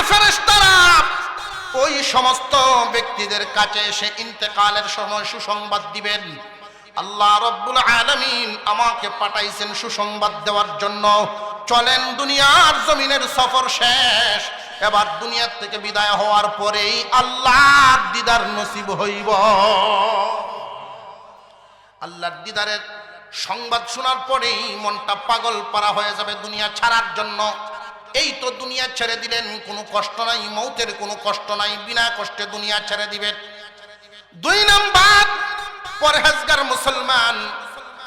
ফেরেশতারা ওই সমস্ত ব্যক্তিদের কাছে এসে ইন্তেকালের সময় সুসংবাদ দিবেন। আল্লাহ রাব্বুল আলামিন আমাকে পাঠাইছেন সুসংবাদ দেওয়ার জন্য। চলেন, দুনিয়ার জমিনের সফর শেষ, এবার দুনিয়ার থেকে বিদায় হওয়ার পরেই আল্লাহর দিদার নসিব হইব। আল্লাহর দিদারের সংবাদ শোনার পরেই মনটা পাগল পারা হয়ে যাবে দুনিয়া ছাড়ার জন্য। এই তো দুনিয়া ছেড়ে দিলেন, কোনো কষ্ট নাই, মৌতের কোনো কষ্ট নাই, বিনা কষ্টে দুনিয়া ছেড়ে দিবেন। 2 নাম্বার, পরহেজগার মুসলমান।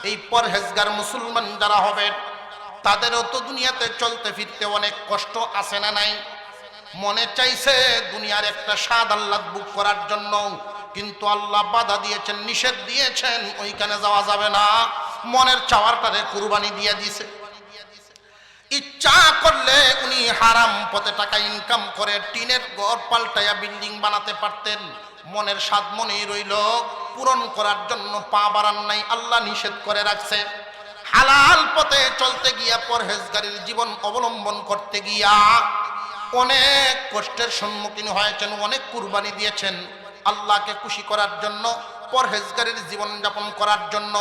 এই পরহেজগার মুসলমান যারা হবে তাদেরও তো দুনিয়াতে চলতে ফিরতে অনেক কষ্ট আছে না নাই? মনে চাইছে দুনিয়ার একটা স্বাদ আহ্লাদ বুক করার জন্য, কিন্তু আল্লাহ বাধা দিয়েছেন, নিষেধ দিয়েছেন, ওইখানে যাওয়া যাবে না। মনের চাওয়ারটারে কুরবানি দিয়ে দিয়েছে। ইচ্ছা করলে উনি হারাম পথে টাকা ইনকাম করে টিনের ঘর পাল্টাইয়া বিল্ডিং বানাতে পারতেন। মনের স্বাদ মনেই রইল, পূরণ করার জন্য পা বাড়ান নাই, আল্লাহ নিষেধ করে রাখছে। হালাল পথে চলতে গিয়া, পরহেজগারির জীবন অবলম্বন করতে গিয়া অনেক কষ্টের সম্মুখীন হয়েছেন, অনেক কুরবানি দিয়েছেন আল্লাহকে খুশি করার জন্য, পরহেজগারির জীবন যাপন করার জন্য।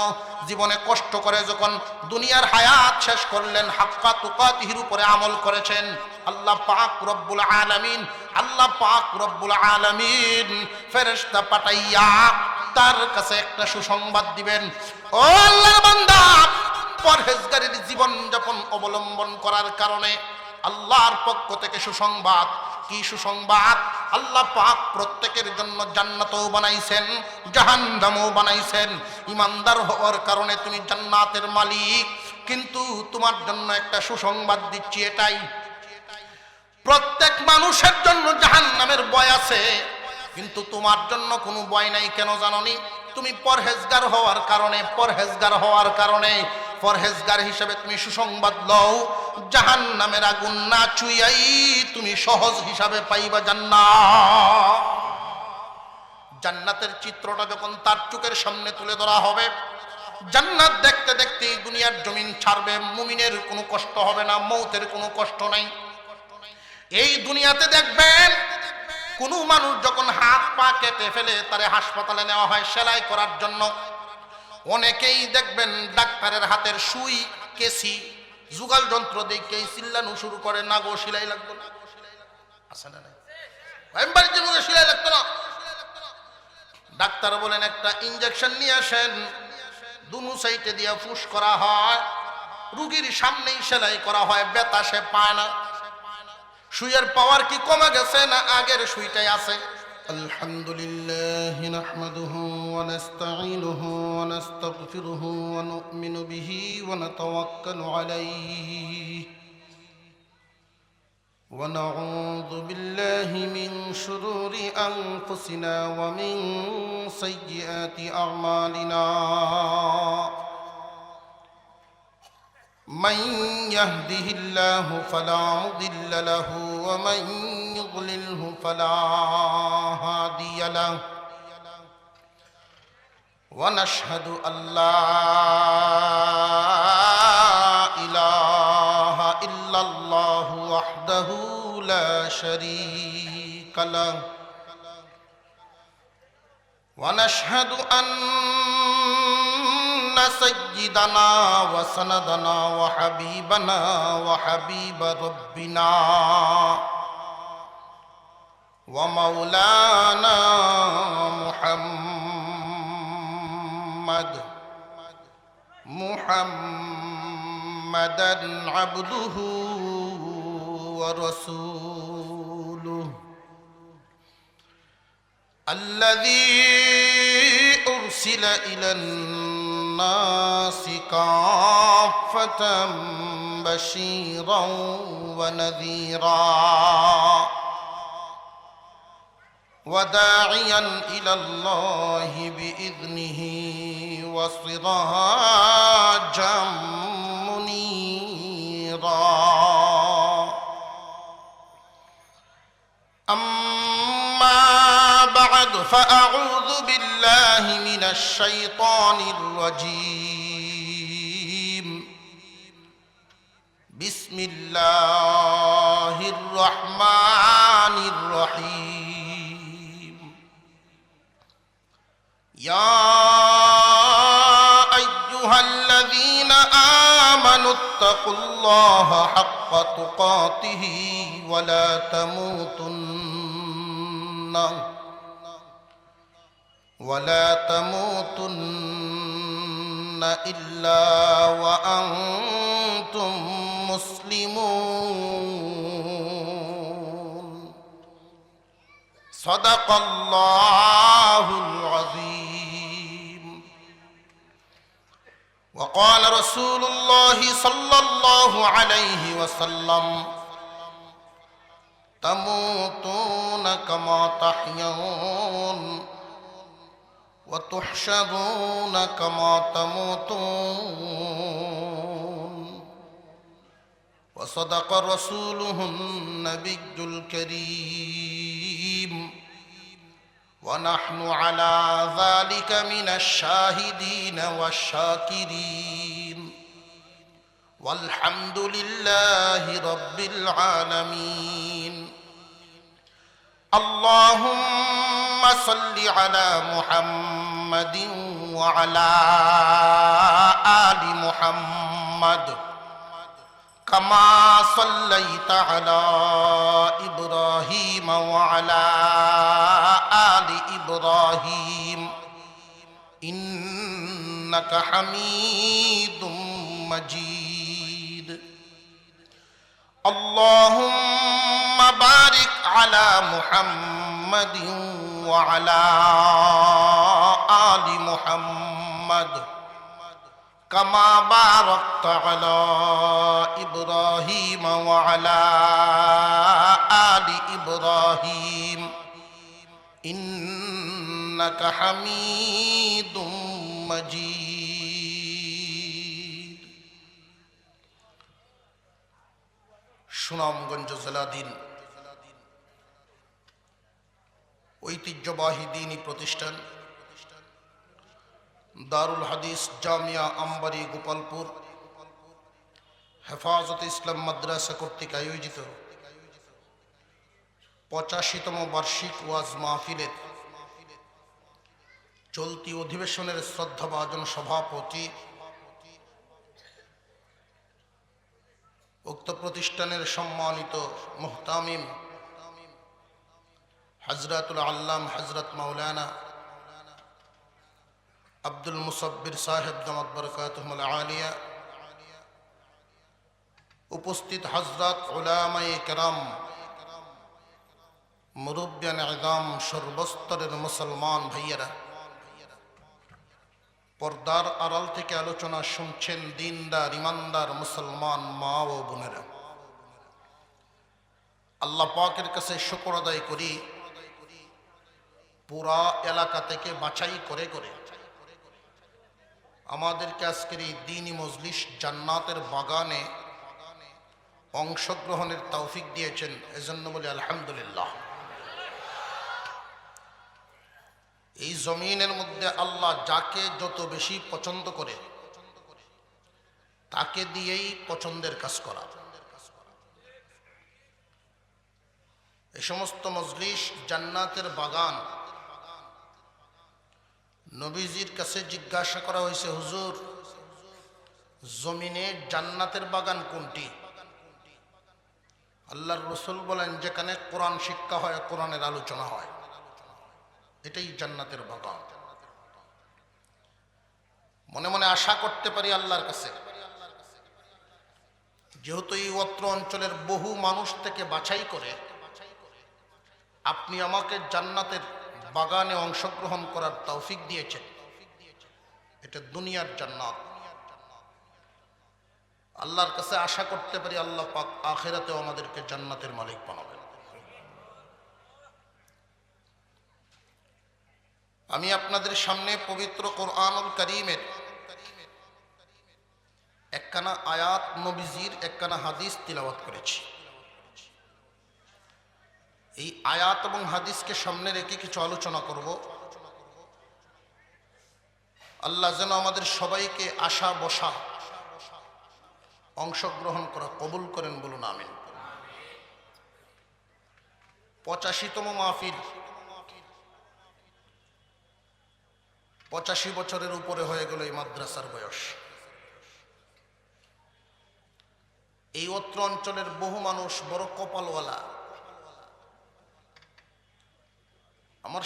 জীবনে কষ্ট করে যখন দুনিয়ার হায়াত শেষ করলেন, হাক্কা তুকাতিহির উপরে আমল করেছেন। আল্লাহ পাক রব্বুল আলামিন, আল্লাহ পাক রব্বুল আলামিন ফেরেশতা পাঠাইয়া তার কাছে একটা সুসংবাদ দিবেন। ও আল্লাহর বান্দা, পরহেজগারির জীবন যাপন অবলম্বন করার কারণে আল্লাহর পক্ষ থেকে সুসংবাদ। কি সুসংবাদ? আল্লাহ পাক প্রত্যেকের জন্য জান্নাতও বানাইছেন, জাহান্নামও বানাইছেন। ইমানদার হওয়ার কারণে তুমি জান্নাতের মালিক, কিন্তু তোমার জন্য একটা সুসংবাদ দিচ্ছি, এটাই প্রত্যেক মানুষের জন্য জাহান্নামের ভয় আছে, কিন্তু তোমার জন্য কোনো ভয় নাই। কেন জানোনি? তুমি পরহেজগার হওয়ার কারণে, পরহেজগার হওয়ার কারণে, পরহেজগার হিসেবে তুমি সুসংবাদ লও, জাহান্নামের আগুন না ছুঁয়াই তুমি সহজ হিসাবে পাইবা জান্নাত। জান্নাতের চিত্রটা যখন তার চোখের সামনে তুলে ধরা হবে, জান্নাত দেখতে দেখতে দুনিয়ার জমিন ছাড়বে, মুমিনের কোনো কষ্ট হবে না, মৌতের কোনো কষ্ট নাই। এই দুনিয়াতে দেখবেন কোনো মানুষ যখন হাত পা কেটে ফেলে তারে হাসপাতালে নেওয়া হয় সেলাই করার জন্য। অনেকেই দেখবেন ডাক্তারের হাতের সুই, কেসি, যুগাল যন্ত্র দেখেই চিল্লানো শুরু করে, না গো সেলাই লাগতো না, আছে না নাই? বাড়িতে মুখে সেলাই লাগতো না। ডাক্তার বলেন একটা ইঞ্জেকশন নিয়ে আসেন, দুনো সাইডে দিয়ে ফুস করা হয়, রুগীর সামনেই সেলাই করা হয়, ব্যথা সে পায় না। সুইয়ের পাওয়ার কি কমে গেছে না আগের সুইটাই আছে? আলহামদুলিল্লাহ নাহমাদুহু ওয়া নাস্তাঈনুহু ওয়া নাস্তাগফিরুহু ওয়া নু'মিনু বিহি ওয়া নাতাওয়াক্কালু আলাইহি ওয়া নাউযু বিল্লাহি মিন শুরুরি আনফুসিনা ওয়া মিন সাইয়্যাতি আ'মালিনা। من يهده الله فلا مضل له ومن يضلله فلا هادي له ونشهد أن لا إله إلا الله وحده لا شريك له ونشهد أن سيدنا وسندنا وحبيبنا وحبيب ربنا ومولانا محمدا عبده ورسوله الذي أرسل إلى الناس كافة بشيرا ونذيرا وداعيا إلى الله بإذنه وسراجا منيرا. أما بعد فأعوذ بالله من الشيطان الرجيم. بسم الله الرحمن الرحيم يا أيها الذين آمنوا اتقوا الله حق تقاته ولا تموتن إلا وأنتم مسلمون صدق الله العظيم وقال رسول الله صلى الله عليه وسلم تموتون كما تحيون وتحشرون كما تموتون وصدق رسوله النبي الكريم ونحن على ذلك من الشاهدين والشاكرين والحمد لله رب العالمين اللهم صل على محمد وعلى آل محمد كما صليت على إبراهيم وعلى آل إبراهيم إنك حميد مجيد اللهم بارك على محمد وعلى آل محمد كما باركت على إبراهيم وعلى آل إبراهيم إنك حميد مجيد সুনামগঞ্জ জেলাধীন ঐতিহ্যবাহী দ্বীনী প্রতিষ্ঠান দারুল হাদিস জামিয়া আমবাড়ি গোপালপুর হেফাজতে ইসলাম মাদ্রাসা কর্তৃক আয়োজিত 85তম বার্ষিক ওয়াজ মাহফিলের চলতি অধিবেশনের শ্রদ্ধাভাজন সভাপতি, উক্ত প্রতিষ্ঠানের সম্মানিত মুহতামিম হযরতুল আল্লাম হযরত মাওলানা আব্দুল মুসাব্বির সাহেব দামাত বরকাতুহুল আলিয়া, উপস্থিত হযরত উলামায়ে কেরাম, মুরব্বিয়ান ইযাম, সর্বস্তরের মুসলমান ভাইয়েরা, পর্দার আড়াল থেকে আলোচনা শুনছেন দিনদার ইমানদার মুসলমান মা ও বোনেরা, আল্লাহ পাকের কাছে শুকর আদায় করি পুরা এলাকা থেকে বাছাই করে করে আমাদেরকে আজকের এই দ্বীনী মজলিস জান্নাতের বাগানে অংশগ্রহণের তৌফিক দিয়েছেন, এজন্য বলি আলহামদুলিল্লাহ। এই জমিনের মধ্যে আল্লাহ যাকে যত বেশি পছন্দ করে তাকে দিয়েই পছন্দের কাজ করা। এই সমস্ত মজলিস জান্নাতের বাগান। নবীজির কাছে জিজ্ঞাসা করা হয়েছে, হুজুর জমিনে জান্নাতের বাগান কোনটি? আল্লাহর রাসূল বলেন, যেখানে কোরআন শিক্ষা হয়, কোরআনের আলোচনা হয়, এটাই জান্নাতের বাগান। মনে মনে আশা করতে পারি আল্লাহর কাছে, যেহেতু এই অত্র অঞ্চলের বহু মানুষ থেকে বাছাই করে আপনি আমাকে জান্নাতের বাগানে অংশগ্রহণ করার তৌফিক দিয়েছেন, এটা দুনিয়ার জান্নাত। আল্লাহর কাছে আশা করতে পারি আল্লাহ পাক আখিরাতেও আমাদেরকে জান্নাতের মালিক বানাবেন। আমি আপনাদের সামনে পবিত্র কোরআনুল কারীমের একখানা আয়াত, নবীজির একখানা হাদিস তিলাওয়াত করেছি। এই আয়াত এবং হাদিসকে সামনে রেখে কিছু আলোচনা করব। আল্লাহ যেন আমাদের সবাইকে আশা বসা অংশগ্রহণ করা কবুল করেন, বলুন আমিন। 85তম মাহফিল, 85 বছরের উপরে হয়ে গেল এই মাদ্রাসার বয়স। এই অত্র অঞ্চলের বহু মানুষ বড় কপালওয়ালা। আমার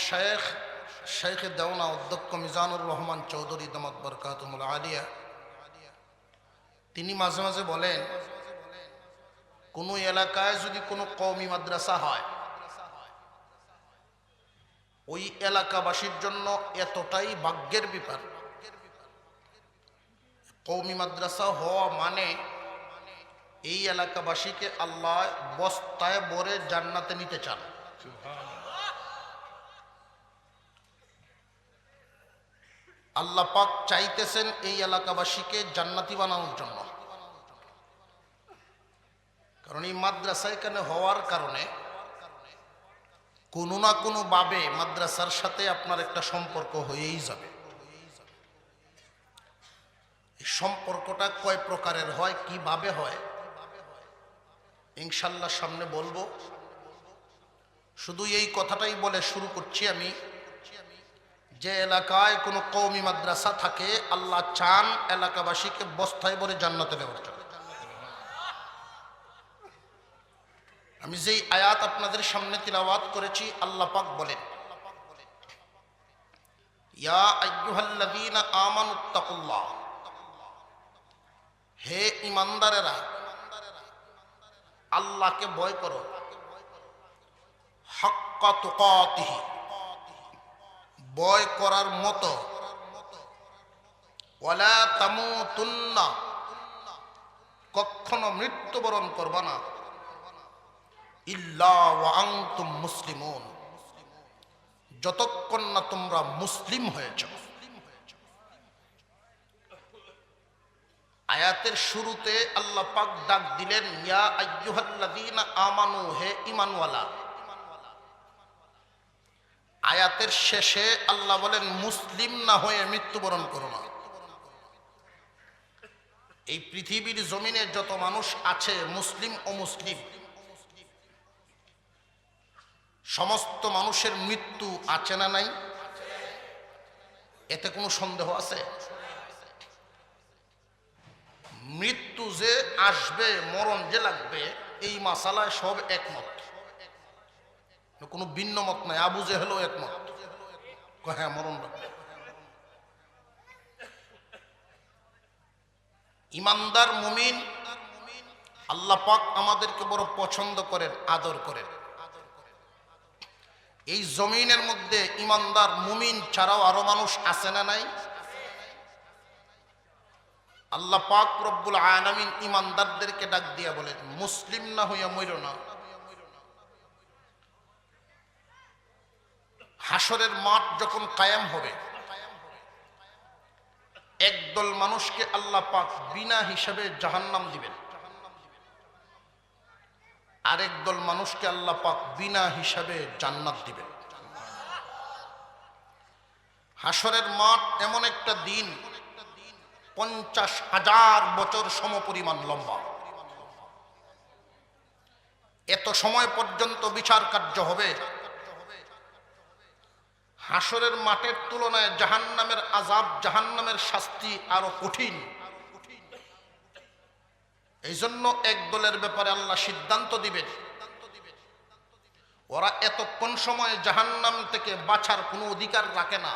শেখে দেওনা অধ্যক্ষ মিজানুর রহমান চৌধুরী দামাত বরকাতুহুল আলিয়া, তিনি মাঝে মাঝে বলেন, কোন এলাকায় যদি কোনো কওমি মাদ্রাসা হয়, ওই এলাকাবাসীর জন্য এতটাই ভাগ্যের ব্যাপার। কওমি মাদ্রাসা হওয়া মানে এই এলাকাবাসীকে আল্লাহ বস্তায় ভরে জান্নাতে নিতে চান। আল্লাহ পাক চাইতেছেন এই এলাকাবাসীকে জান্নাতি বানানোর জন্য। কারণ এই মাদ্রাসা এখানে হওয়ার কারণে কোনো না কোনো ভাবে মাদ্রাসার সাথে আপনার একটা সম্পর্ক হয়েই যাবে। এই সম্পর্কটা কয় প্রকারের হয়, কিভাবে হয়, ইনশাল্লাহ সামনে বলবো। শুধু এই কথাটাই বলে শুরু করছি আমি, যে এলাকায় কোনো কওমি মাদ্রাসা থাকে, আল্লাহ চান এলাকাবাসীকে বস্তায় ভরে জান্নাতে নেওয়ার জন্য। আমি যেই আয়াত আপনাদের সামনে তিলাওয়াত করেছি, আল্লাহ পাক বলেন, ইয়া আইয়ুহাল্লাযীনা আমানুত্তাকুল্লাহ, হে ঈমানদারেরা আল্লাহকে ভয় করো, হাক্কা তুকাতিহি, ভয় করার মতো, ওয়ালা তামুতুন্না, কখনো মৃত্যুবরণ করবা না, ইল্লা ওয়া আনতুম মুসলিমুন, যতক্ষণ না তোমরা মুসলিম হয়েছ। আয়াতের শুরুতে আল্লাহ পাক ডাক দিলেন, ইয়া আইয়ুহাল্লাযীনা আমানু, হে ঈমানওয়ালা। আয়াতের শেষে আল্লাহ বলেন, মুসলিম না হয়ে মৃত্যুবরণ করো না। এই পৃথিবীর জমিনে যত মানুষ আছে, মুসলিম ও মুসলিম, সমস্ত মানুষের মৃত্যু আছে না নাই? এতে কোনো সন্দেহ আছে? মৃত্যু যে আসবে, মরণ যে লাগবে, এই মাসালায় সব একমত, কোনো ভিন্ন মত নাই। আবু জেহেলও একমত, হ্যাঁ মরণ লাগবে। ইমানদার মুমিন আল্লাহ পাক আমাদেরকে বড় পছন্দ করেন, আদর করেন। এই জমিনের মধ্যে ইমানদার মুমিন ছাড়াও আরো মানুষ আছে না নাই? আল্লাহ পাক রব্বুল আলামিন ইমানদারদেরকে ডাক দিয়া বলেন, মুসলিম না হইয়া মইরো না। হাসরের মাঠ যখন কায়েম হবে, একদল মানুষকে আল্লাহ পাক বিনা হিসাবে জাহান্নাম দিবেন, আরেক দল মানুষকে আল্লাহ পাক বিনা হিসাবে জান্নাত দিবেন। হাসরের মাঠ এমন একটা দিন, 50,000 বছর সমপরিমাণ লম্বা। এত সময় পর্যন্ত বিচার কার্য হবে। হাসরের মাঠের তুলনায় জাহান্নামের আযাব, জাহান্নামের শাস্তি আরো কঠিন। এই জন্য এক দলের ব্যাপারে আল্লাহ সিদ্ধান্ত দিবেন, ওরা এতক্ষণ সময় জাহান্নাম থেকে বাঁচার কোনো অধিকার রাখে না।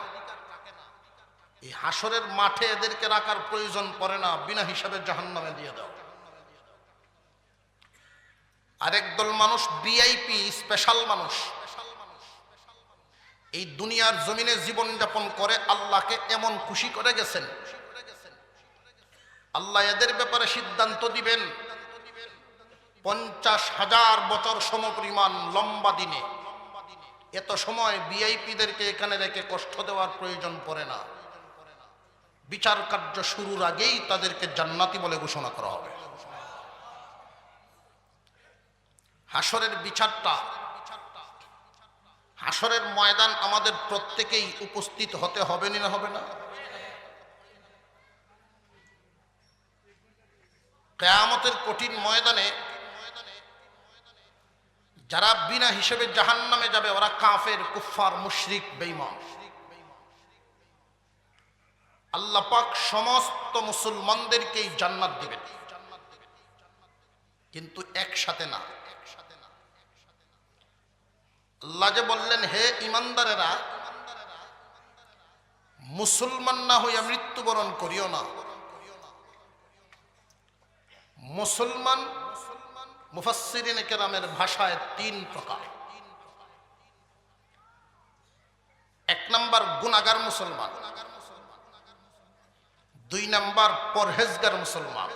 এই হাসরের মাঠে এদেরকে রাখার প্রয়োজন পড়ে না, বিনা হিসাবে জাহান্নামে দিয়ে দাও। আরেক দল মানুষ ভিআইপি, স্পেশাল মানুষ, এই দুনিয়ার জমিনে জীবন যাপন করে আল্লাহকে এমন খুশি করে গেছেন, আল্লাহ এদের ব্যাপারে সিদ্ধান্ত দিবেন 50,000 বছর সমপরিমাণ লম্বা দিনে। এত সময় ভিআইপিদেরকে এখানে রেখে কষ্ট দেওয়ার প্রয়োজন পড়ে না। বিচার কার্য শুরুর আগেই তাদেরকে জান্নাতি বলে ঘোষণা করা হবে। হাসরের বিচারটা, হাসরের ময়দান আমাদের প্রত্যেকেই উপস্থিত হতে হবে না হবে না? কিয়ামতের কঠিন ময়দানে যারা বিনা হিসেবে জাহান্নামে যাবে ওরা কাফের, কুফফার, মুশরিক, বেঈমান। আল্লাহ পাক সমস্ত মুসলমানদেরকেই জান্নাত দিবেন, কিন্তু একসাথে না। আল্লাহ যে বললেন, হে ঈমানদারেরা, মুসলমান না হইয়া মৃত্যুবরণ করিও না। মুসলমান মুফাসসিরিনে কেরামের ভাষায় তিন প্রকার। এক নাম্বার গুনাহগার মুসলমান, দুই নাম্বার পরহেজগার মুসলমান,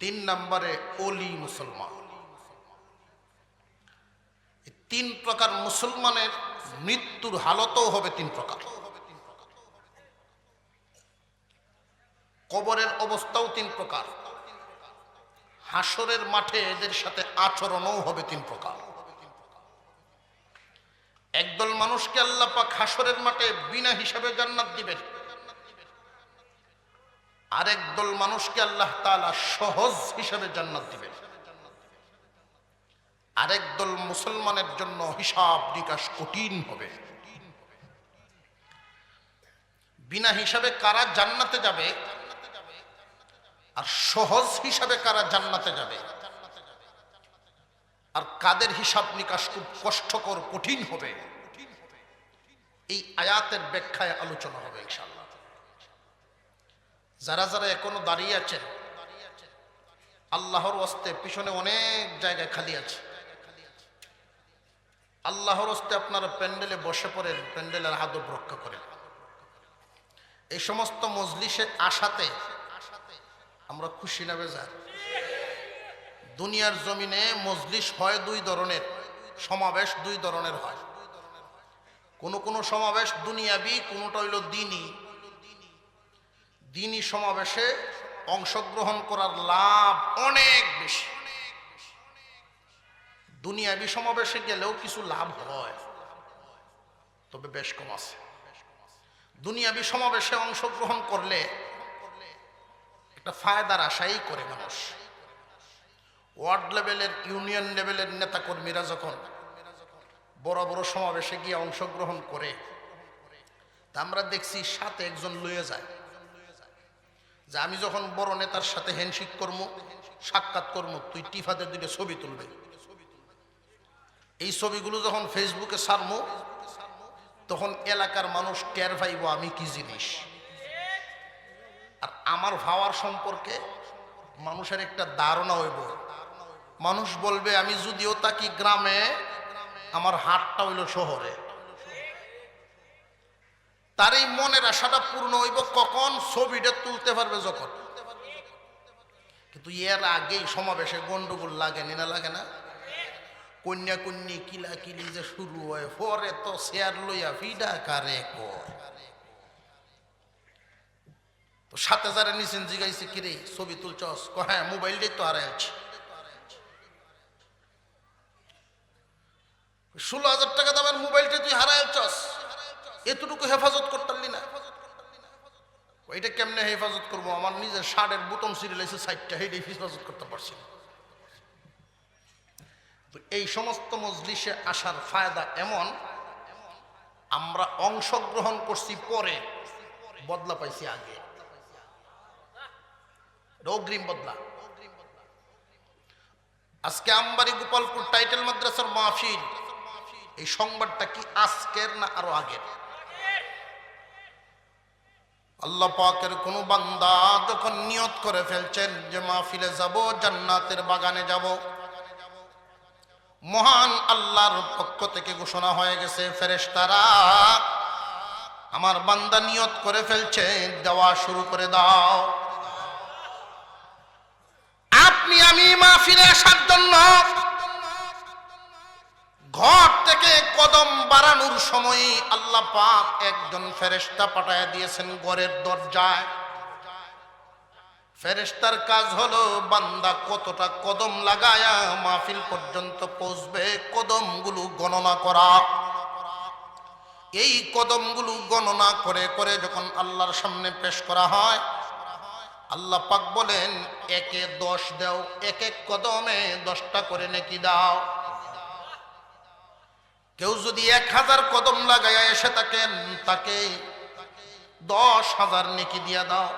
তিন নম্বরে ওলি মুসলমান। তিন প্রকার মুসলমানের মৃত্যুর হালতও হবে তিন প্রকার। কবরের অবস্থাও তিন প্রকার, হাসরের মাঠে এদের সাথে আচরণও হবে তিন প্রকার। একদল মানুষকে আল্লাহ পাক হাসরের মাঠে বিনা হিসাবে জান্নাত দিবেন, আরেক দল মানুষকে আল্লাহ তাআলা সহজ হিসাবে জান্নাত দিবেন। আরেক দল মুসলমানের জন্য হিসাব নিকাশ কঠিন হবে। বিনা হিসাবে কারা জান্নাতে যাবে আর সহজ হিসাবে কারা জান্নাতে যাবে, আর কাদের হিসাব নিকাশ খুব কষ্টকর, কঠিন হবে, এই আয়াতের ব্যাখ্যায় আলোচনা হবে ইনশাআল্লাহ। যারা যারা এখনো দাঁড়িয়ে আছেন, আল্লাহর ওয়াস্তে পিছনে অনেক জায়গায় খালি আছে। আল্লাহর ওয়াস্তে আপনারা প্যান্ডেলে বসে পড়েন, প্যান্ডেলের আদব রক্ষা করেন। এই সমস্ত মজলিসে আসাতে আমরা খুশি না বেজার? দুনিয়ার জমিনে মজলিস হয় দুই ধরনের, সমাবেশ দুই ধরনের হয়। কোন সমাবেশ দুনিয়াবি, কোনটা হইল দ্বীনি। দ্বীনি সমাবেশে অংশগ্রহণ করার লাভ অনেক বেশি। দুনিয়াবি সমাবেশে গেলেও কিছু লাভ হয়, তবে বেশ কম আছে। দুনিয়াবি সমাবেশে অংশগ্রহণ করলে একটা ফায়দার আশাই করে মানুষ। ওয়ার্ড লেভেলের, ইউনিয়ন লেভেলের নেতা কর্মীরা যখন বড় বড় সমাবেশে গিয়ে অংশগ্রহণ করে, তা আমরা দেখছি সাথে একজন লইয়া যায়, যে আমি যখন বড় নেতার সাথে হ্যান্ডশেক করবো, সাক্ষাৎ করবো, তুই টিফাতে দুইটা ছবি তুলবে। এই ছবিগুলো যখন ফেসবুকে ছাড়বো, তখন এলাকার মানুষ টের পাইব আমি কি জিনিস। আর আমার ভাবার সম্পর্কে মানুষের একটা ধারণা হইব। মানুষ বলবে আমি যদিও থাকি গ্রামে, আমার হাটটা হইল শহরে। তার এই মনের আশাটা পূর্ণ হইব কখন? ছবিটা তুলতে পারবে যখন। কিন্তু এর আগেই সমাবেশে গন্ডগোল লাগে না, লাগে না? কন্যা কন্যি কিলা কিলি যে শুরু হয়, পরে তো শেয়ার লইয়া ফিডা কারে কয়। তো সাথে যারা নিচেন জিগাইছে, কিরে ছবি তুলছস? হ্যাঁ, মোবাইলটাই তো হারাই আছে। 16,000 টাকা দামের মোবাইলটা তুই হারাইছস, এতটুকু হেফাজত করতারলি না? ওইটা কেমনে হেফাজত করবো? আমার নিজের শার্টের বোতাম ছিঁড়ে লাইছে 4টা, সেইটাই হেফাজত করতে পারছি না। তো এই সমস্ত মজলিসে আসার ফায়দা এমন, আমরা অংশগ্রহণ করছি পরে, বদলা পাইছি আগে, অগ্রিম বদলা। আজকে আমবাড়ি গোপালপুর টাইটেল মাদ্রাসার মাহফিল, এই সংবাদটা কি আজকের না আরো আগের? আল্লাহ পাকের কোন বান্দা যখন নিয়ত করে ফেলছেন যে মাহফিলে যাব, জান্নাতের বাগানে যাব, মহান আল্লাহর পক্ষ থেকে ঘোষণা হয়ে গেছে, ফেরেশতারা আমার বান্দা নিয়ত করে ফেলছে, দেওয়া শুরু করে দাও। আপনি আমি মাহফিলে আসার জন্য ঘর থেকে কদম বাড়ানোর সময় আল্লাহ পাক একজন ফেরেশতা পাঠায়া দিয়েছেন ঘরের দরজায়। ফেরেশতার কাজ হলো বান্দা কতটা কদম লাগায়া মাহফিল পর্যন্ত পৌঁছবে, কদমগুলো গণনা করা। এই কদমগুলো গণনা করে করে যখন আল্লাহর সামনে পেশ করা হয়, আল্লাহ পাক বলেন একে 10 দাও, এক এক কদমে 10টা করে নেকি দাও। কেউ যদি 1000 কদম লাগায় এসে থাকেন তাকে 10,000 নেকি দিয়া দাও।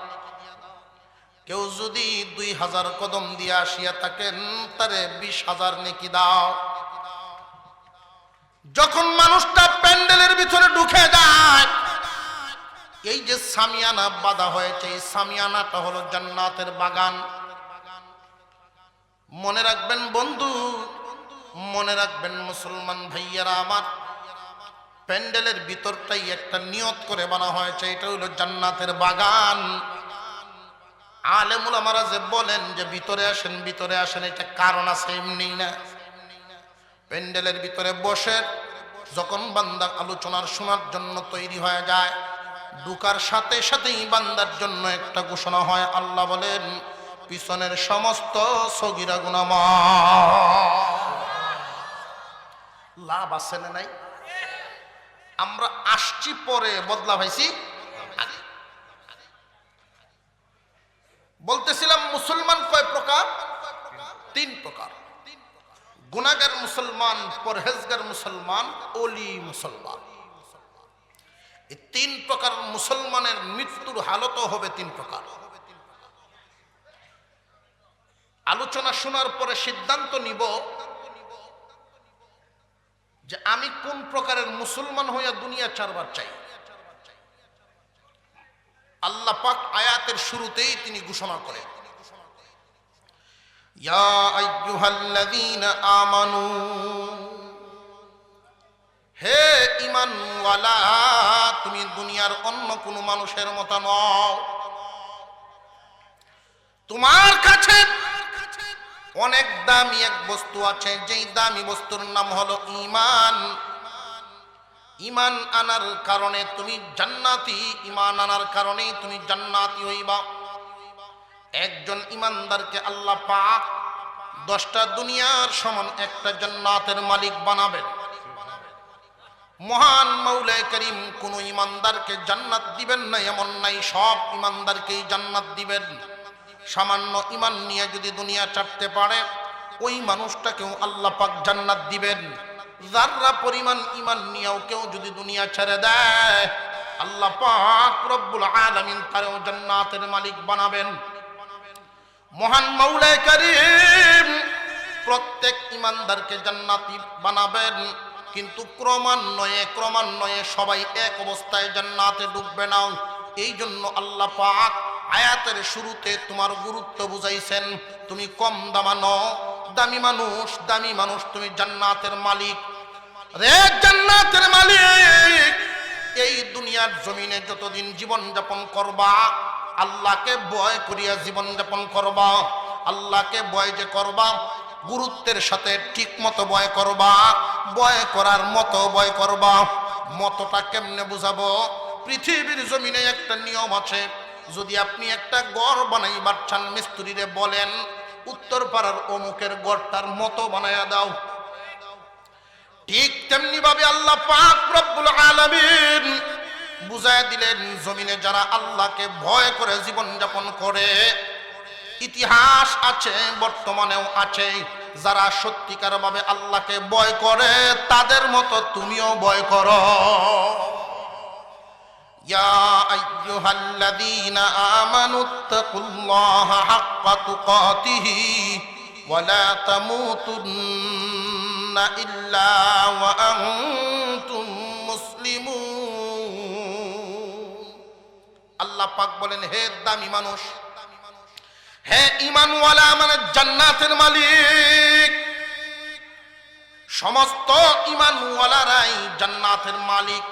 কেউ যদি 2000 কদম দিয়া আসিয়া থাকেন তারে 20,000 নেকি দাও। যখন মানুষটা প্যান্ডেলের ভিতরে ঢুকে যায়, এই যে সামিয়ানা বাঁধা হয়েছে, এই সামিয়ানাটা হলো জান্নাতের বাগান। মনে রাখবেন বন্ধু, মনে রাখবেন মুসলমান ভাইয়ারা আমার, প্যান্ডেলের ভিতরটাই একটা নিয়ত করে বানা হয়েছে, এটা হলো জান্নাতের বাগান। আলেম উলামারা যে বলেন যে ভিতরে আসেন ভিতরে আসেন, এটা কারণ আছে, এমনি না। প্যান্ডেলের ভিতরে বসে যখন বান্দা আলোচনার শোনার জন্য তৈরি হয়ে যায়, ঢুকার সাথে সাথেই বান্দার জন্য একটা ঘোষণা হয়। আল্লাহ বলেন পিছনের সমস্ত সগীরা গুনাহ মাফ। লাভ আছে না নাই? আমরা আসছি পরে, বদলা ভাইছি আগে। বলতেছিলাম মুসলমান কয় প্রকার? 3 প্রকার। গুনাহগার মুসলমান, পরহেজগার মুসলমান, ওলি মুসলমান। এই 3 প্রকার মুসলমানের মৃত্যুর হালতও হবে 3 প্রকার। আলোচনা শোনার পরে সিদ্ধান্ত নিব যে আমি কোন প্রকারের মুসলমান হইয়া দুনিয়া ছাড়বার চাই। আল্লাহ পাক আয়াতের শুরুতেই তিনি ঘোষণা করেন, ইয়া আইয়ুহাল্লাযীনা আমানু, হে ঈমানওয়ালা, তুমি দুনিয়ার অন্য কোনো মানুষের মতো নও। তোমার কাছে অনেক দামি এক বস্তু আছে, যেই দামি বস্তুর নাম হলো ঈমান। ঈমান আনার কারণে তুমি জান্নাতি, ঈমান আনার কারণেই তুমি জান্নাতি হইবা। একজন ঈমানদারকে আল্লাহ পাক 10টা দুনিয়ার সমান একটা জান্নাতের মালিক বানাবেন। মহান মাওলা করিম কোন ঈমানদারকে জান্নাত দিবেন না এমন নাই, সব ঈমানদারকেই জান্নাত দিবেন। সামান্য ঈমান নিয়ে যদি দুনিয়া ছাড়তে পারে ওই মানুষটাকেও আল্লাহ পাক জান্নাত দিবেন। যাররা পরিমাণ ঈমান নিয়েও কেউ যদি দুনিয়া ছেড়ে দেয়, আল্লাহ পাক রব্বুল আলামিন তারও জান্নাতের মালিক বানাবেন। মহান মাওলা করিম প্রত্যেক ঈমানদারকে জান্নাতি বানাবেন, কিন্তু ক্রমান্বয়ে সবাই এক অবস্থায় জান্নাতে ঢুকবে না। এই জন্য আল্লাহ পাক আয়াতের শুরুতে তোমার গুরুত্ব বুঝাইছেন। তুমি কম দামানো, দামি মানুষ, তুমি জান্নাতের মালিক। রে জান্নাতের মালিক, এই দুনিয়ার জমিনে যতদিন জীবন যাপন করবা, আল্লাহকে ভয় করিয়া জীবন যাপন করবা। আল্লাহকে ভয় যে করবা, গুরুত্বের সাথে ঠিক মতো ভয় করবা, ভয় করার মতো ভয় করবা। মতটা কেমনে বুঝাবো? পৃথিবীর জমিনে একটা নিয়ম আছে, যদি আপনি একটা ঘর বানাইবার চান, মিস্ত্রিরে বলেন উত্তর পাড়ার অমুকের ঘরটার মতো বানায়া দাও। ঠিক তেমনি ভাবে আল্লাহ পাক রব্বুল আলামিন বুঝায় দিলেন, জমিনে যারা আল্লাহকে ভয় করে জীবন যাপন করে, ইতিহাস আছে বর্তমানেও আছে, যারা সত্যিকার ভাবে আল্লাহকে ভয় করে তাদের মতো তুমিও ভয় করো। ইয়া আইয়ুহাল্লাযীনা আমানুত্তাকুল্লাহা হাক্কা তুকাতিহি ওয়া লা তামুতুন্না ইল্লা ওয়া আনতুম মুসলিমুন। আল্লাহ পাক বলেন, হে দামি মানুষ, হে ঈমানওয়ালা, মানে জান্নাতের মালিক। সমস্ত ঈমানওয়ালারাই জান্নাতের মালিক,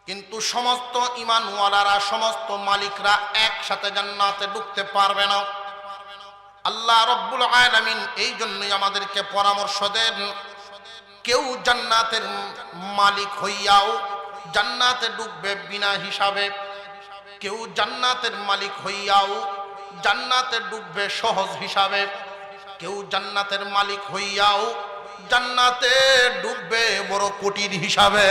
কিন্তু সমস্ত ঈমানওয়ালারা, সমস্ত মালিকরা একসাথে জান্নাতে ঢুকতে পারবে না। আল্লাহ রব্বুল আলামিন এই জন্যই আমাদেরকে পরামর্শ দেন, কেউ জান্নাতের মালিক হইয়াও জান্নাতে ঢুকবে বিনা হিসাবে, কেউ জান্নাতের মালিক হইয়াও জান্নাতে ঢুকবে সহজ হিসাবে, কেউ জান্নাতের মালিক হইয়াও জান্নাতে ঢুকবে বড় কঠিন হিসাবে।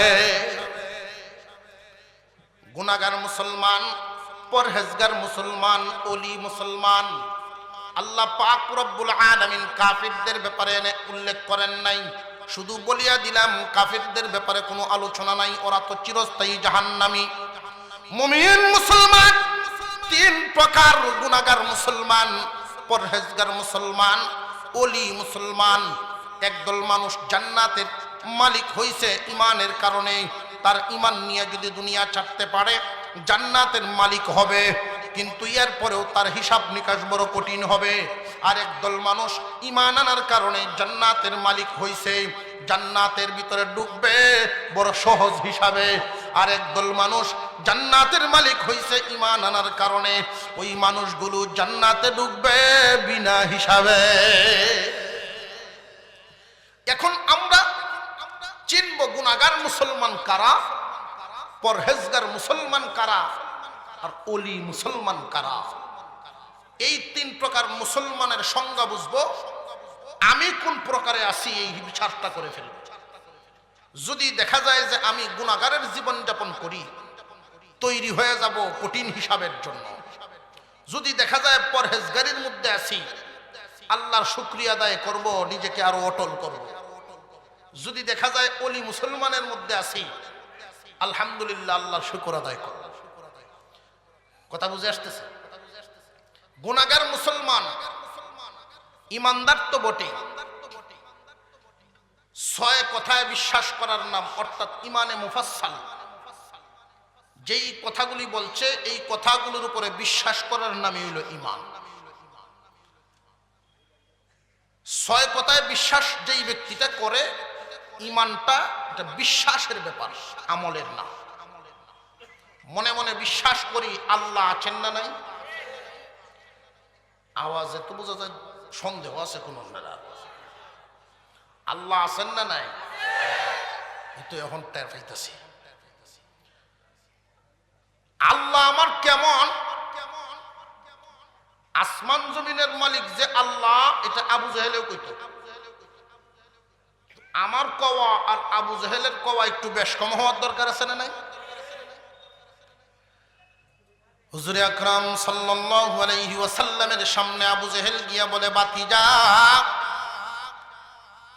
গুনাহগার মুসলমান, পরহেজগার মুসলমান, ওলি মুসলমান। আল্লাহ পাক রব্বুল আলামিন কাফিরদের ব্যাপারে উল্লেখ করেন নাই, শুধু বলিয়া দিলাম কাফিরদের ব্যাপারে কোনো আলোচনা নাই, ওরা তো চিরস্থায়ী জাহান্নামী। মুমিন মুসলমান তিন প্রকার: গুনাহগার মুসলমান, পরহেজগার মুসলমান, ওলি মুসলমান। একদল মানুষ জান্নাতের মালিক হইছে ইমানের কারণে, তার ইমান নিয়ে যদি দুনিয়া ছাড়তে পারে জান্নাতের মালিক হবে, কিন্তু এর পরেও তার হিসাব নিকাশ বড় কঠিন হবে। আর একদল মানুষ ইমান আনার কারণে জান্নাতের মালিক হইছে, জান্নাতের ভিতরে ঢুকবে বড় সহজ হিসাবে। আর একদল মানুষ জান্নাতের মালিক হইছে ইমান আনার কারণে, ওই মানুষগুলো জান্নাতে ঢুকবে বিনা হিসাবে। এখন আমরা চিনব গুনাহগার মুসলমান কারা, পরহেজগার মুসলমান কারা, আর ওলি মুসলমান কারা। এই তিন প্রকার মুসলমানের সংজ্ঞা বুঝবো, আমি কোন প্রকারে আছি এই বিচারটা করে ফেলব। যদি দেখা যায় যে আমি গুনাহগারের জীবন যাপন করি, তৈরি হয়ে যাব কঠিন হিসাবের জন্য। যদি দেখা যায় পরহেজগারির মধ্যে আছি, আল্লাহর শুকরিয়া আদায় করব, নিজেকে আরো অটল করব। যদি দেখা যায় ওলি মুসলমানের মধ্যে আছি, আলহামদুলিল্লাহ আল্লাহর শুকর আদায় করব। কথা বুঝে আসতেছে? গুনাহগার মুসলমান ইমানদার তো বটে, ছয় কথায় বিশ্বাস করার নাম, অর্থাৎ ইমানে মুফাসসাল। যেই কথাগুলি বলছে এই কথাগুলোর উপরে বিশ্বাস করার নামই হইল ইমান। ছয় কথায় বিশ্বাস যেই ব্যক্তিটা করে, ইমানটা এটা বিশ্বাসের ব্যাপার, আমলের না। মনে মনে বিশ্বাস করি আল্লাহ আছেন না নাই, আওয়াজে তো বোঝা যায় সন্দেহ আছে কোন। আল্লাহ আছেন না নাই তো এখন টের পাইতেছি। আল্লাহ আমার কেমন? আসমান জমিনের মালিক যে আল্লাহ, এটা আবু জাহেলেও কইত। আমার কওয়া আর আবু জাহেলের কওয়া একটু বেশ কম হওয়ার দরকার আছে না নাই? হুজুর আকরাম সাল্লাল্লাহু আলাইহি ওয়াসাল্লামের সামনে আবু জাহেল গিয়া বলে, বাতিজা,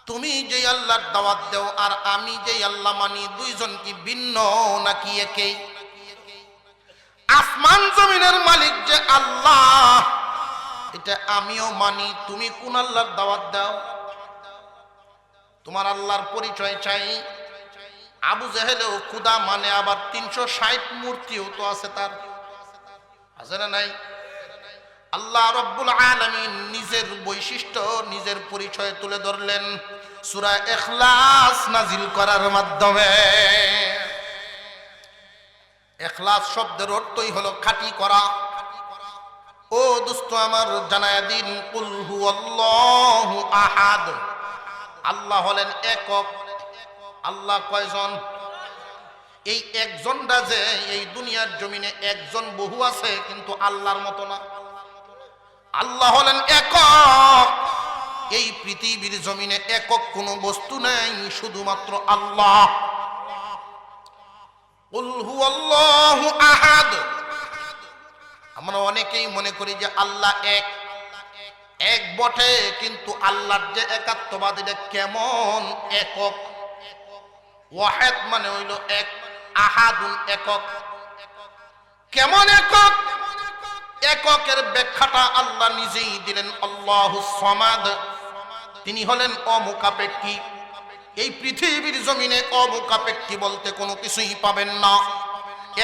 তুমি যে আল্লাহর দাওয়াত দাও আর আমি যে আল্লাহ মানি, দুইজন কি ভিন্ন নাকি একই? আসমান জমিনের মালিক যে আল্লাহ, এটা আমিও মানি, তুমি কোন আল্লাহর দাওয়াত দাও? তোমার আল্লাহর পরিচয় চাই। আবু জাহেলেও খুদা মানে, আবার 360 মূর্তিও তো আছে তার, আছে না নাই? আল্লাহ রব্বুল আলামিন নিজের বৈশিষ্ট্য, নিজের পরিচয় তুলে ধরলেন সূরা ইখলাস নাজিল করার মাধ্যমে। ইখলাস শব্দের অর্থই হলো খাঁটি করা। ও দোস্ত আমার, জানায়া দিন, কুল হুয়াল্লাহু আহাদ, আল্লাহ হলেন একক। আল্লাহ কয়জন? এই একজনটা যে এই দুনিয়ার জমিনে একজন বহু আছে, কিন্তু আল্লাহর মতো না। আল্লাহ হলেন একক। এই পৃথিবীর জমিনে একক কোনো বস্তু নেই, শুধুমাত্র আল্লাহ। কুল হুয়াল্লাহু আহাদ। আমরা অনেকেই মনে করি যে আল্লাহ এক, এক বটে, কিন্তু আল্লাহর যে একাত্মবাদ, এটা কেমন একক? ওয়াহিদ মানে হইল এক, আহাদুন একক। কেমন একক? এককের ব্যাখ্যাটা আল্লাহ নিজেই দিলেন, আল্লাহুস সামাদ। তিনি হলেন অমুখাপেক্ষী। এই পৃথিবীর জমিনে অমুখাপেক্ষী বলতে কোনো কিছুই পাবেন না।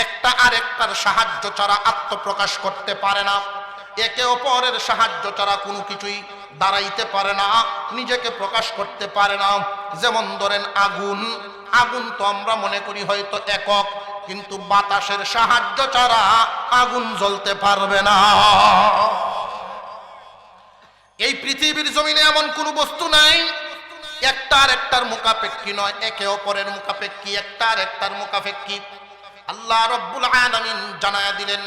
একটা আরেকটার সাহায্য ছাড়া আত্মপ্রকাশ করতে পারে না, একে অপরের সাহায্য ছাড়া কোনো কিছুই দাঁড়াইতে পারে না, নিজেকে প্রকাশ করতে পারে না। যেমন ধরেন আগুন, আগুন তো আমরা মনে করি হয়তো একক, কিন্তু বাতাসের সাহায্য ছাড়া আগুন জ্বলতে পারবে না। এই পৃথিবীর জমিনে এমন কোন বস্তু নাই একটা আরেকটার মুখাপেক্ষী নয়, একে অপরের মুখাপেক্ষী, একটা আরেকটার মুখাপেক্ষী। আল্লাহ রব্বুল আলামিন জানায়া দিলেন,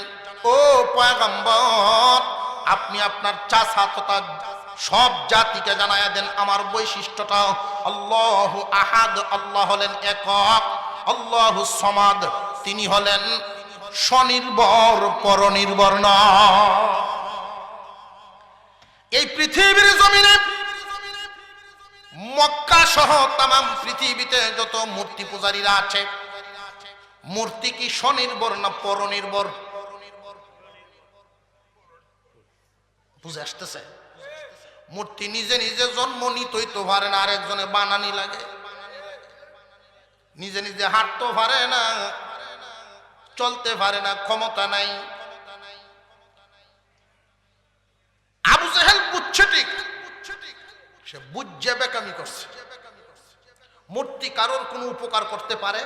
ও পয়গম্বর, আপনি আপনার চাচা তথা সব জাতিকে জানায়া দেন আমার বৈশিষ্ট্যটা, আল্লাহু আহাদ, আল্লাহ হলেন একক। আল্লাহু সামাদ, তিনি হলেন স্বনির্ভর পরনির্ভর নয়। এই পৃথিবীর জমিনে মক্কা সহ তামাম পৃথিবীতে যত মূর্তি পূজারীরা আছে, মূর্তি কি স্বনির্ভর না পরনির্ভর? বুঝে আসতেছে? মূর্তি নিজে নিজে জন্ম নিতেই তো পারে না, আরেকজনে বানানি লাগে। নিজে নিজে হাঁটতে পারে না, চলতে পারে না, ক্ষমতা নাই। আবু জেহেল বুঝছে ঠিক, সে বুঝে বেকামি করছে। মূর্তি কারোর কোনো উপকার করতে পারে?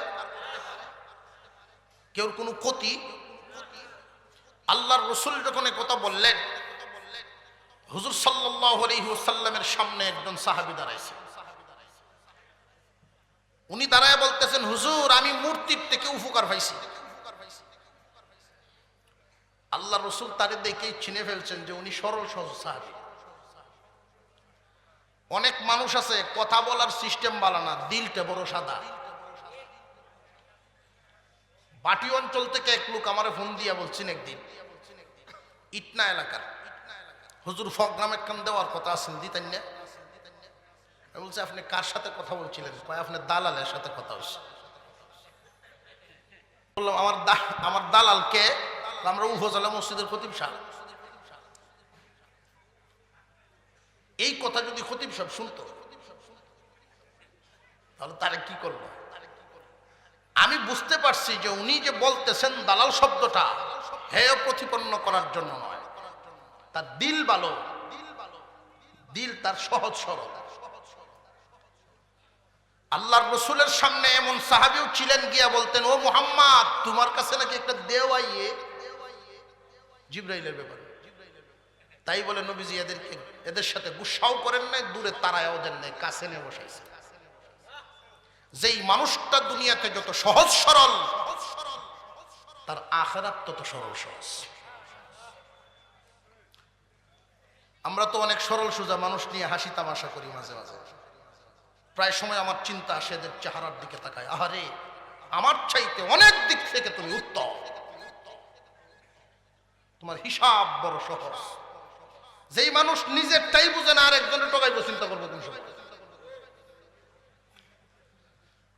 কেউ কোনো ক্ষতি? আল্লাহর রাসূল যখন এই কথা বললেন, হুজুর সাল্লাল্লাহু আলাইহি ওয়াসাল্লামের সামনে একজন সাহাবী দাঁড়াইছে। উনি দাঁড়ায় বলতেছেন, হুজুর আমি মূর্তির থেকে উপকার পাইছি। আল্লাহর রাসূল তারে দেখেই চিনে ফেলছেন যে উনি সরল সহজ সাহাবী। অনেক মানুষ আছে কথা বলার সিস্টেম ভালো না, দিলটা বড় সাদা। বাটি অঞ্চল থেকে এক লোক আমারে ফোন দিয়া বলছেন একদিন, ইটনা এলাকার, হুজুর প্রোগ্রাম একখান দেওয়ার কথা আছেন, দিতেন না? আমি বলছি আপনি কার সাথে কথা বলছিলেন? কয় আপনি দালালের সাথে কথা হচ্ছে। বললাম আমার দালাল কে? আমরা উপজেলা মসজিদের খতিব সাহেব। এই কথা যদি খতিব সাহেব শুনতো তাহলে তারা কি করবো? আমি বুঝতে পারছি যে উনি যে বলতেছেন দালাল শব্দটা হেয় প্রতিপন্ন করার জন্য নয়, তার দিল ভালো, দিল তার সহজ সরল। আল্লাহর রাসূলের সামনে এমন সাহাবীও ছিলেন, গিয়া বলতেন, ও মুহাম্মদ তোমার কাছে নাকি একটা দেও আইয়ে জিবরাইলের ব্যাপারে। তাই বলে নবীজি এদের সাথে গুসাও করেন নাই, দূরে তারায়াও দেন নাই, কাছে নিয়ে বসাইছে। যেই মানুষটা দুনিয়াতে যত সহজ সরল, তার আখিরাত তত সরল সহজ। আমরা তো অনেক সরল সোজা মানুষ নিয়ে হাসি তামাশা করি মাঝে মাঝে। প্রায় সময় আমার চিন্তা আসে এদের চেহারার দিকে তাকায়, আহারে আমার চাইতে অনেক দিক থেকে তুমি উত্তম, তোমার হিসাব বড় সহজ। যেই মানুষ নিজেরটাই বুঝে না আরেকজনের টোকাইবো, চিন্তা করবো কোন সময়?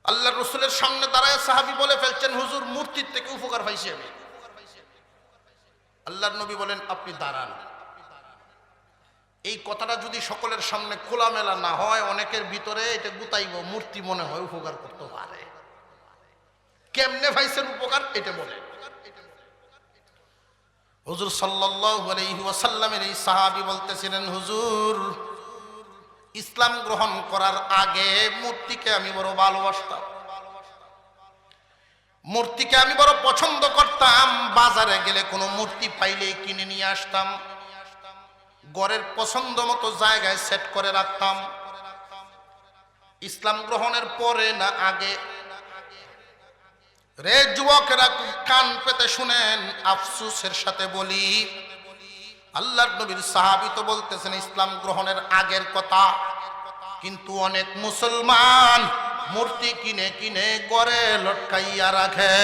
আল্লাহর রাসূলের সামনে দাঁড়ায় সাহাবী বলে ফেলছেন, হুজুর মূর্তির থেকে উপকার পাইছি আমি। আল্লাহর নবী বলেন, আপনি দাঁড়ান। এই কথাটা যদি সকলের সামনে খোলামেলা না হয়, অনেকের ভিতরে এটা গুতাইব, মূর্তি মনে হয় উপকার করতে পারে। কেমনে পাইছেন উপকার এটা বলে। হুজুর সাল্লাল্লাহু আলাইহি ওয়াসাল্লামের এই সাহাবী বলতেছিলেন, হুজুর ইসলাম গ্রহণ করার আগে মূর্তিকে আমি বড় ভালোবাসতাম, মূর্তিকে আমি বড় পছন্দ করতাম। বাজারে গেলে কোনো মূর্তি পাইলেই কিনে নিয়ে আসতাম, ঘরের পছন্দ মতো জায়গায় সেট করে রাখতাম। ইসলাম গ্রহণের পরে না আগে? রে যুবকেরা কান পেতে শুনেন, আফসোসের সাথে বলি, আল্লাহর নবীর সাহাবী তো বলতেছেন ইসলাম গ্রহণের আগের কথা, কিন্তু অনেক মুসলমান মূর্তি কিনে কিনে ঘরে লটকাইয়া রাখে।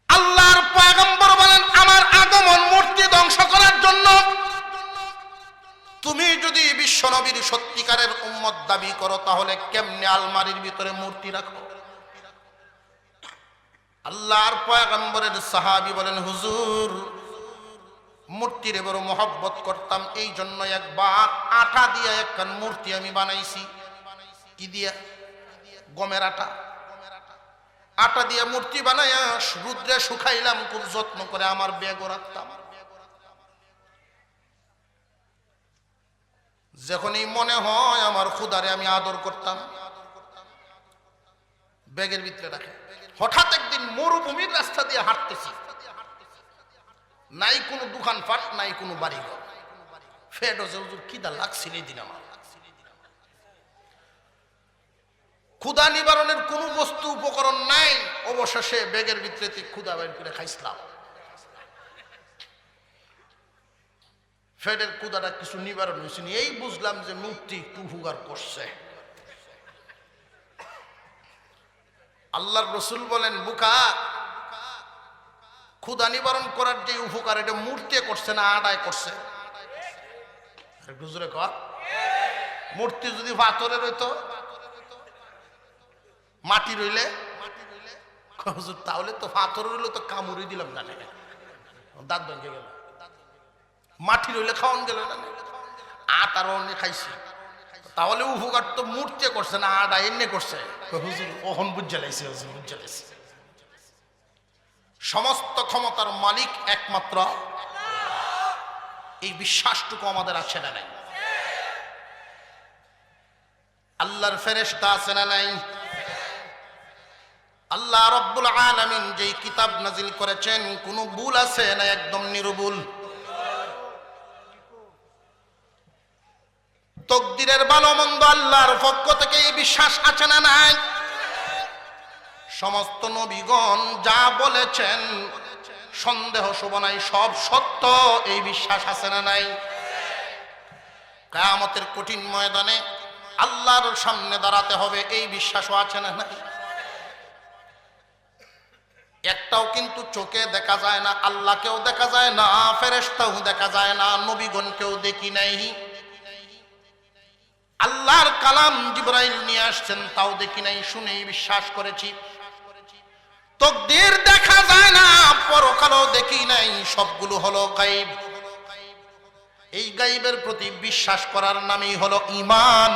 আল্লাহর পয়গম্বর বলেন, আমার আগমন মূর্তি ধ্বংস করার জন্য। তুমি যদি বিশ্বনবীর সত্যিকারের উম্মত দাবি করো, তাহলে কেমনে আলমারির ভিতরে মূর্তি রাখো? আল্লাহর পয়গম্বরের সাহাবী বলেন, হুজুর মূর্তির বড় মহব্বত করতাম, এই জন্য একবার আটা দিয়ে একখান মূর্তি আমি বানাইছি। কি দিয়া? গমের আটা। আটা দিয়ে মূর্তি বানাইয়া রুদ্রে শুকাইলাম, খুব যত্ন করে আমার ব্যাগও রাখতাম। যখনই মনে হয় আমার খুদারে আমি আদর করতাম, ব্যাগের ভিতরে রাখে। হঠাৎ একদিন মরুভূমির রাস্তা দিয়ে হাঁটতেছি, নাই কোনো দোকানপাট, নাই কোনো বাড়িঘর। ফেড হচ্ছে, হুজুর খিদা লাগছিল এই দিন আমার। ক্ষুধা নিবারণের কোনো বস্তু উপকরণ নাই, অবশেষে ব্যাগের ভিতরে ক্ষুধা বের করে খাইছিলাম। ফেডের ক্ষুধাটা কিছু নিবারণ হয়েছে, এই বুঝলাম যে মূর্তি একটু উপকার করছে। আল্লাহর রসুল বলেন, বুকা ক্ষুধা নিবারণ করার যে উপকার, এটা মূর্তি করছে না আদায় করছে? হুজুরে কর, মূর্তি যদি পাথরের হইতো, মাটি রইলে, হুজুর তাহলে তো পাথর রইলে তো কামড়ি দিলাম না, দাঁত ভেঙে গেল। মাটি রইলে খাওয়ান গেল না, আটার অন্য খাইছি, তাহলে উপকার তো মূর্তি করছে না আডা এনে করছে। হুজুর ওহন বুঝে লাইছে, হুজুর বুঝে লাইছে। সমস্ত ক্ষমতার মালিক একমাত্র এই বিশ্বাসটুকু আমাদের আছে না নাই? আল্লাহর ফেরেশতা আছে না নাই? আল্লাহ রাব্বুল আলামিন যেই কিতাব নাজিল করেছেন, কোনো ভুল আছে না? একদম নির্ভুল। তকদিরের ভালো মন্দ আল্লাহর পক্ষ থেকে এই বিশ্বাস আছে না নাই? সমস্ত নবীগণ যা বলেছেন সন্দেহ শুভ নাই, সব সত্য, এই বিশ্বাস আছে না নাই? কিয়ামতের কঠিন ময়দানে আল্লাহর সামনে দাঁড়াতে হবে, এই বিশ্বাসও আছে না নাই? একটাও কিন্তু চোখে দেখা যায় না, আল্লাহকেও দেখা যায় না, ফেরেশতাও দেখা যায় না, নবীগণকেও দেখি নাই। আল্লাহর কালাম জিবরাইল নিয়ে আসছেন, তাও দেখি নাই, শুনেই বিশ্বাস করেছি। তকদীর দেখা যায় না, পরকালও দেখি নাই, সবগুলো হলো গায়ব। এই গায়বের প্রতি বিশ্বাস করার নামই হলো ঈমান।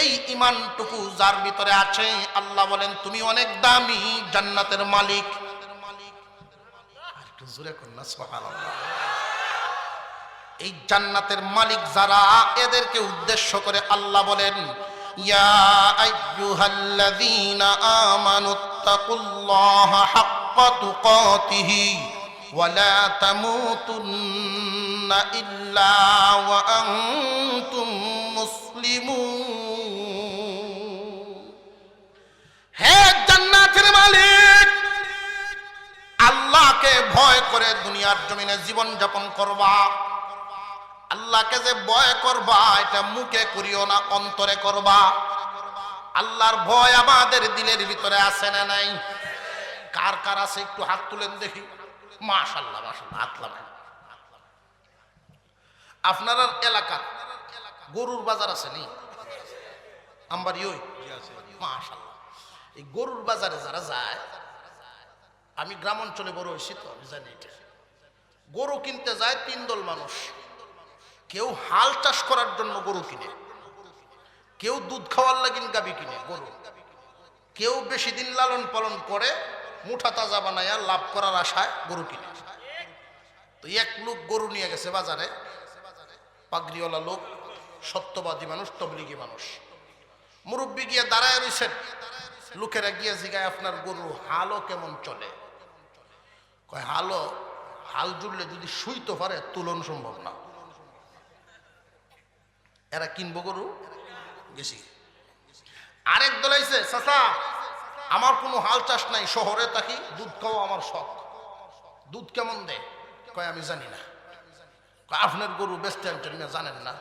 এই ঈমানটুকু যার ভিতরে আছে, আল্লাহ বলেন তুমি অনেক দামি, জান্নাতের মালিক। একটু জোরে করুন না সুবহানাল্লাহ। এই জান্নাতের মালিক যারা, এদেরকে উদ্দেশ্য করে আল্লাহ বলেন, ইয়া আইয়ুহাল্লাযীনা আমানুত্তাকুল্লাহা হাক্কা তুকাতিহি ওয়া লা তামুতুন্না ইল্লা ওয়া আনতুম মুসলিমুন। হে জান্নাতের মালিক, আল্লাহকে ভয় করে দুনিয়ার জমিনে জীবন যাপন করবা। আল্লাহকে যে ভয় করবা, এটা মুখে করিও না, অন্তরে করবা। আল্লাহর ভয় আমাদের দিলের ভিতরে আছে না নাই? কার কার আছে একটু হাত তুলেন দেখি। মাশাআল্লাহ মাশাআল্লাহ, হাত লাগান। আপনার এলাকা গরুর বাজার আছে নি? আমবাড়ি ওই মাশাআল্লাহ। এই গরুর বাজারে যারা যায়, আমি গ্রাম অঞ্চলে বড় হয়েছি তো আমি জানি, এটা গরু কিনতে যায় তিন দল মানুষ। কেউ হাল চাষ করার জন্য গরু কিনে, কেউ দুধ খাওয়ার লাগিন গাবি কিনে গরু, কেউ বেশি দিন লালন পালন করে মুঠা তাজা বানায়া লাভ করার আশায় গরু কিনে। তো এক লোক গরু নিয়ে গেছে বাজারে, পাগড়িওয়ালা লোক, সত্যবাদী মানুষ, তবলিগী মানুষ। মুরব্বী গিয়ে দাঁড়ায় রয়েছেন, লোকেরা গিয়ে জিগায় আপনার গরু হালও কেমন চলে? কয় হালও, হাল জুড়লে যদি শুইতে পারে তুলন সম্ভব না। এরা কিনবো গরু গেছি। আরেক দল আইছে, চাচা আমার কোনো হাল চাষ নাই, শহরে থাকি, দুধ খাওয়া আমার শখ, দুধ কেমন দেয়? কয় আমি জানি না। কয় আপনার গরু বেচতে আনছেন না, জানেন না?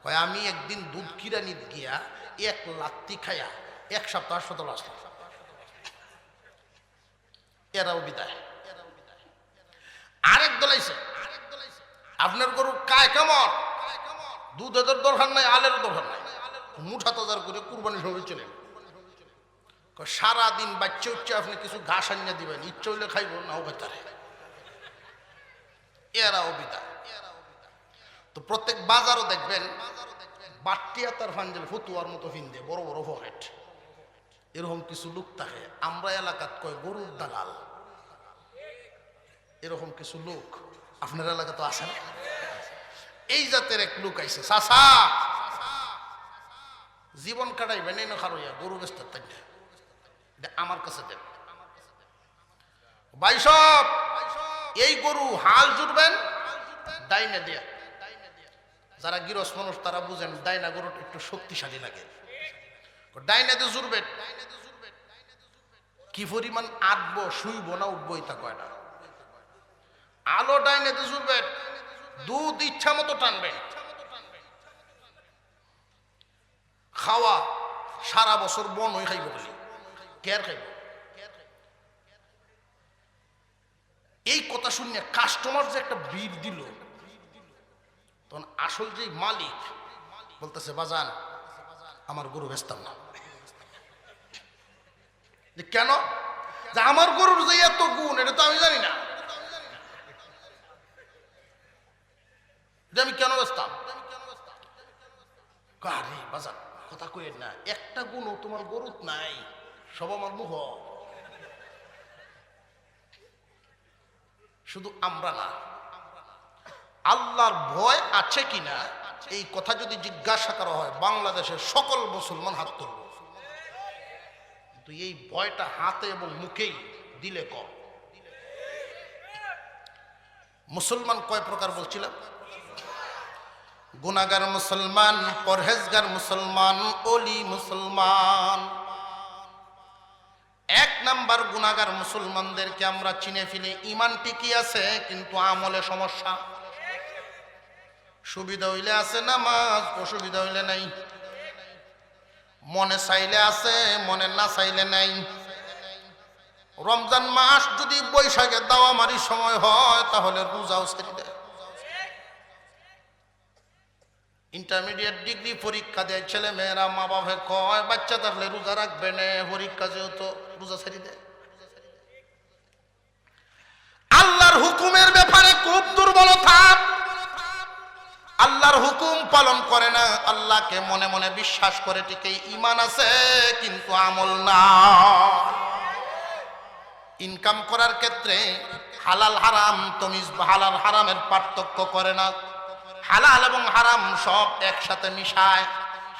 কয় আমি একদিন দুধ কিরানি গিয়া এক লাত্তি খাইয়া এক সপ্তাহ হাসপাতাল আসলাম। এরাও বিদায়। আরেক দল আইছে, আপনার গরু কায় কেমন? দুধের দরকার নাই, আলের দরকার নাই, মুঠা তাজার করে কুরবানি সবাই চলে। সারাদিন বাচ্চা উচ্চে আপনি কিছু ঘাস আনিয়ে দিবেন, ইচ্ছা হইলে খাইব, নাও খাইতারে। এরাও বিদায়। তো প্রত্যেক বাজারও দেখবেন বাট্টিয়া তার ফাঞ্জেল ফতুয়ার মতো ফিন্দে, বড় বড় পকেট, এরকম কিছু লোক থাকে। আমরা এলাকাত কয় গরুর দালাল। এরকম কিছু লোক আপনার এলাকা তো আছে না? এই জাতের এক লোক আইছে, চাচা জীবন কাটাইবেন এই না খারইয়া গরু বেচতে থাকবে, আমার কাছে দেন। ভাই সব এই গরু হাল জুড়বেন ডাইনে দিয়া। যারা গিরস মানুষ তারা বুঝেন, ডাইনা গরুটা একটু শক্তিশালী লাগে। ডাইনে দিয়ে জুড়বেন, কি পরিমাণ আটবো, শুইব না উঠবো এটা কয় না। আলো ডাইনে দিয়ে জুড়বেন, দুধ ইচ্ছা মতো টানবেন। খাওয়া সারা বছর বন হয়ে খাইব বলি, কেয়ার খাইব। এই কথা শুনে কাস্টমার যে একটা ভিড় দিল, তখন আসল যে মালিক বলতেছে, বাজান আমার গরু বেচতাম না। কেন? যে আমার গরুর যে এত গুণ, এটা তো আমি জানি না, যে আমি কেন বেচতাম। আরে বাজান কথা কইেন না, একটা গুণও তোমার গরুত নাই, সব আমার মুখ। শুধু আমরা না, আল্লাহর ভয় আছে কিনা এই কথা যদি জিজ্ঞাসা করা হয়, বাংলাদেশের সকল মুসলমান হাত তুলব। কিন্তু এই ভয়টা হাতে এবং মুখেই দিলে কম। মুসলমান কয় প্রকার বলছিলাম? গুনাহগার মুসলমান, পরহেজগার মুসলমান, ওলি মুসলমান। এক নাম্বার গুনাহগার মুসলমানদেরকে আমরা চিনে ফেলি, ঈমান ঠিকই আছে কিন্তু আমলে সমস্যা। সুবিধা হইলে আছে নামাজ, অসুবিধা হইলে নাই। মনে চাইলে আছে, মনে না চাইলে নাই। রমজান মাস যদি বৈশাখে দাওয়ামারির সময় হয় তাহলে রোজাও ছেড়ে দেয়। ইন্টারমিডিয়েট ডিগ্রি পরীক্ষা দেয় ছেলে মেয়েরা, মা বাবা কয় বাচ্চা থাকলে রোজা রাখবে না, পরীক্ষা যেহেতু রোজা ছেড়ে দেয়। আল্লাহর হুকুমের ব্যাপারে খুব দুর্বলতা, আল্লাহর হুকুম পালন করে না, আল্লাহকে মনে মনে বিশ্বাস করে ঠিকই, ঈমান আছে কিন্তু আমল না। ইনকাম করার ক্ষেত্রে হালাল হারাম তমিজ, হালাল হারামের পার্থক্য করে না, হালাল এবং হারাম সব একসাথে মিশায়।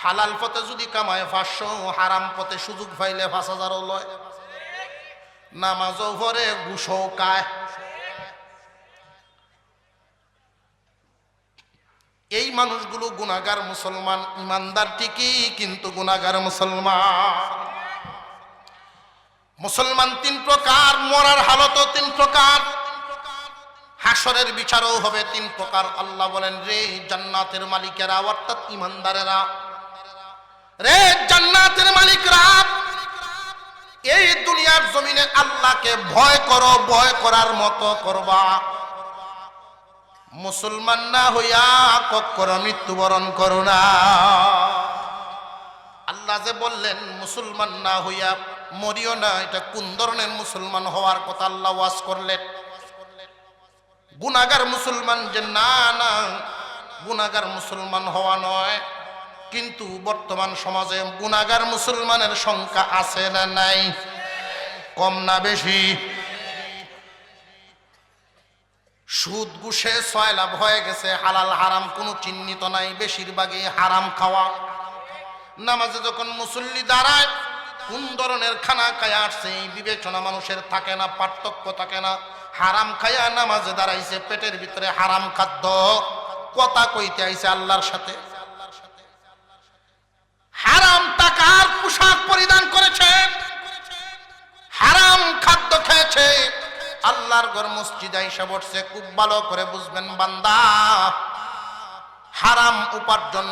হালাল পথে যদি কামায় 500, হারাম পথে সুযোগ পাইলে 5000 লয়। নামাজও পড়ে, ঘুষও খায়। এই মানুষগুলো গুনাহগার মুসলমান, ইমানদার ঠিকই কিন্তু গুনাহগার মুসলমান। মুসলমান 3 প্রকার, মরার হালতও 3 প্রকার, হাসরের বিচারও হবে 3 প্রকার। আল্লাহ বলেন, রে জান্নাতের মালিকেরা, অর্থাৎ ইমানদারেরা, রে জান্নাতের মালিকরা, এই দুনিয়ার জমিনে আল্লাহকে ভয় করো, ভয় করার মতো করবা। মুসলমান না হইয়া কখনো মৃত্যুবরণ করো না। আল্লাহ যে বললেন মুসলমান না হইয়া মরিও না, এটা কোন ধরনের মুসলমান হওয়ার কথা আল্লাহ ওয়াজ করলেন? গুনাহগার মুসলমান যে না, না গুনাহগার মুসলমান হওয়া নয়। কিন্তু বর্তমান সমাজে গুনাহগার মুসলমানের সংখ্যা আছে না নাই? কম না বেশি? সুদ ঘুষে 6 লাভ হয়ে গেছে, হালাল হারাম কোনো চিহ্নিত নাই, বেশিরভাগই হারাম খাওয়া। নামাজে যখন মুসল্লি দাঁড়ায় কোন ধরনের খানা খায় আসছে এই বিবেচনা মানুষের থাকে না, পার্থক্য থাকে না। হারাম খায়া নামাজে দাঁড়াইছে, পেটের ভিতরে হারাম খাদ্য, কথা কইতে আইছে আল্লাহর সাথে। হারাম টাকার পোশাক পরিধান করেছে, হারাম খাদ্য খেয়েছে, আল্লাহর ঘর মসজিদে এসে বসছে। খুব ভালো করে বুঝবেন বান্দা, হারাম উপার্জন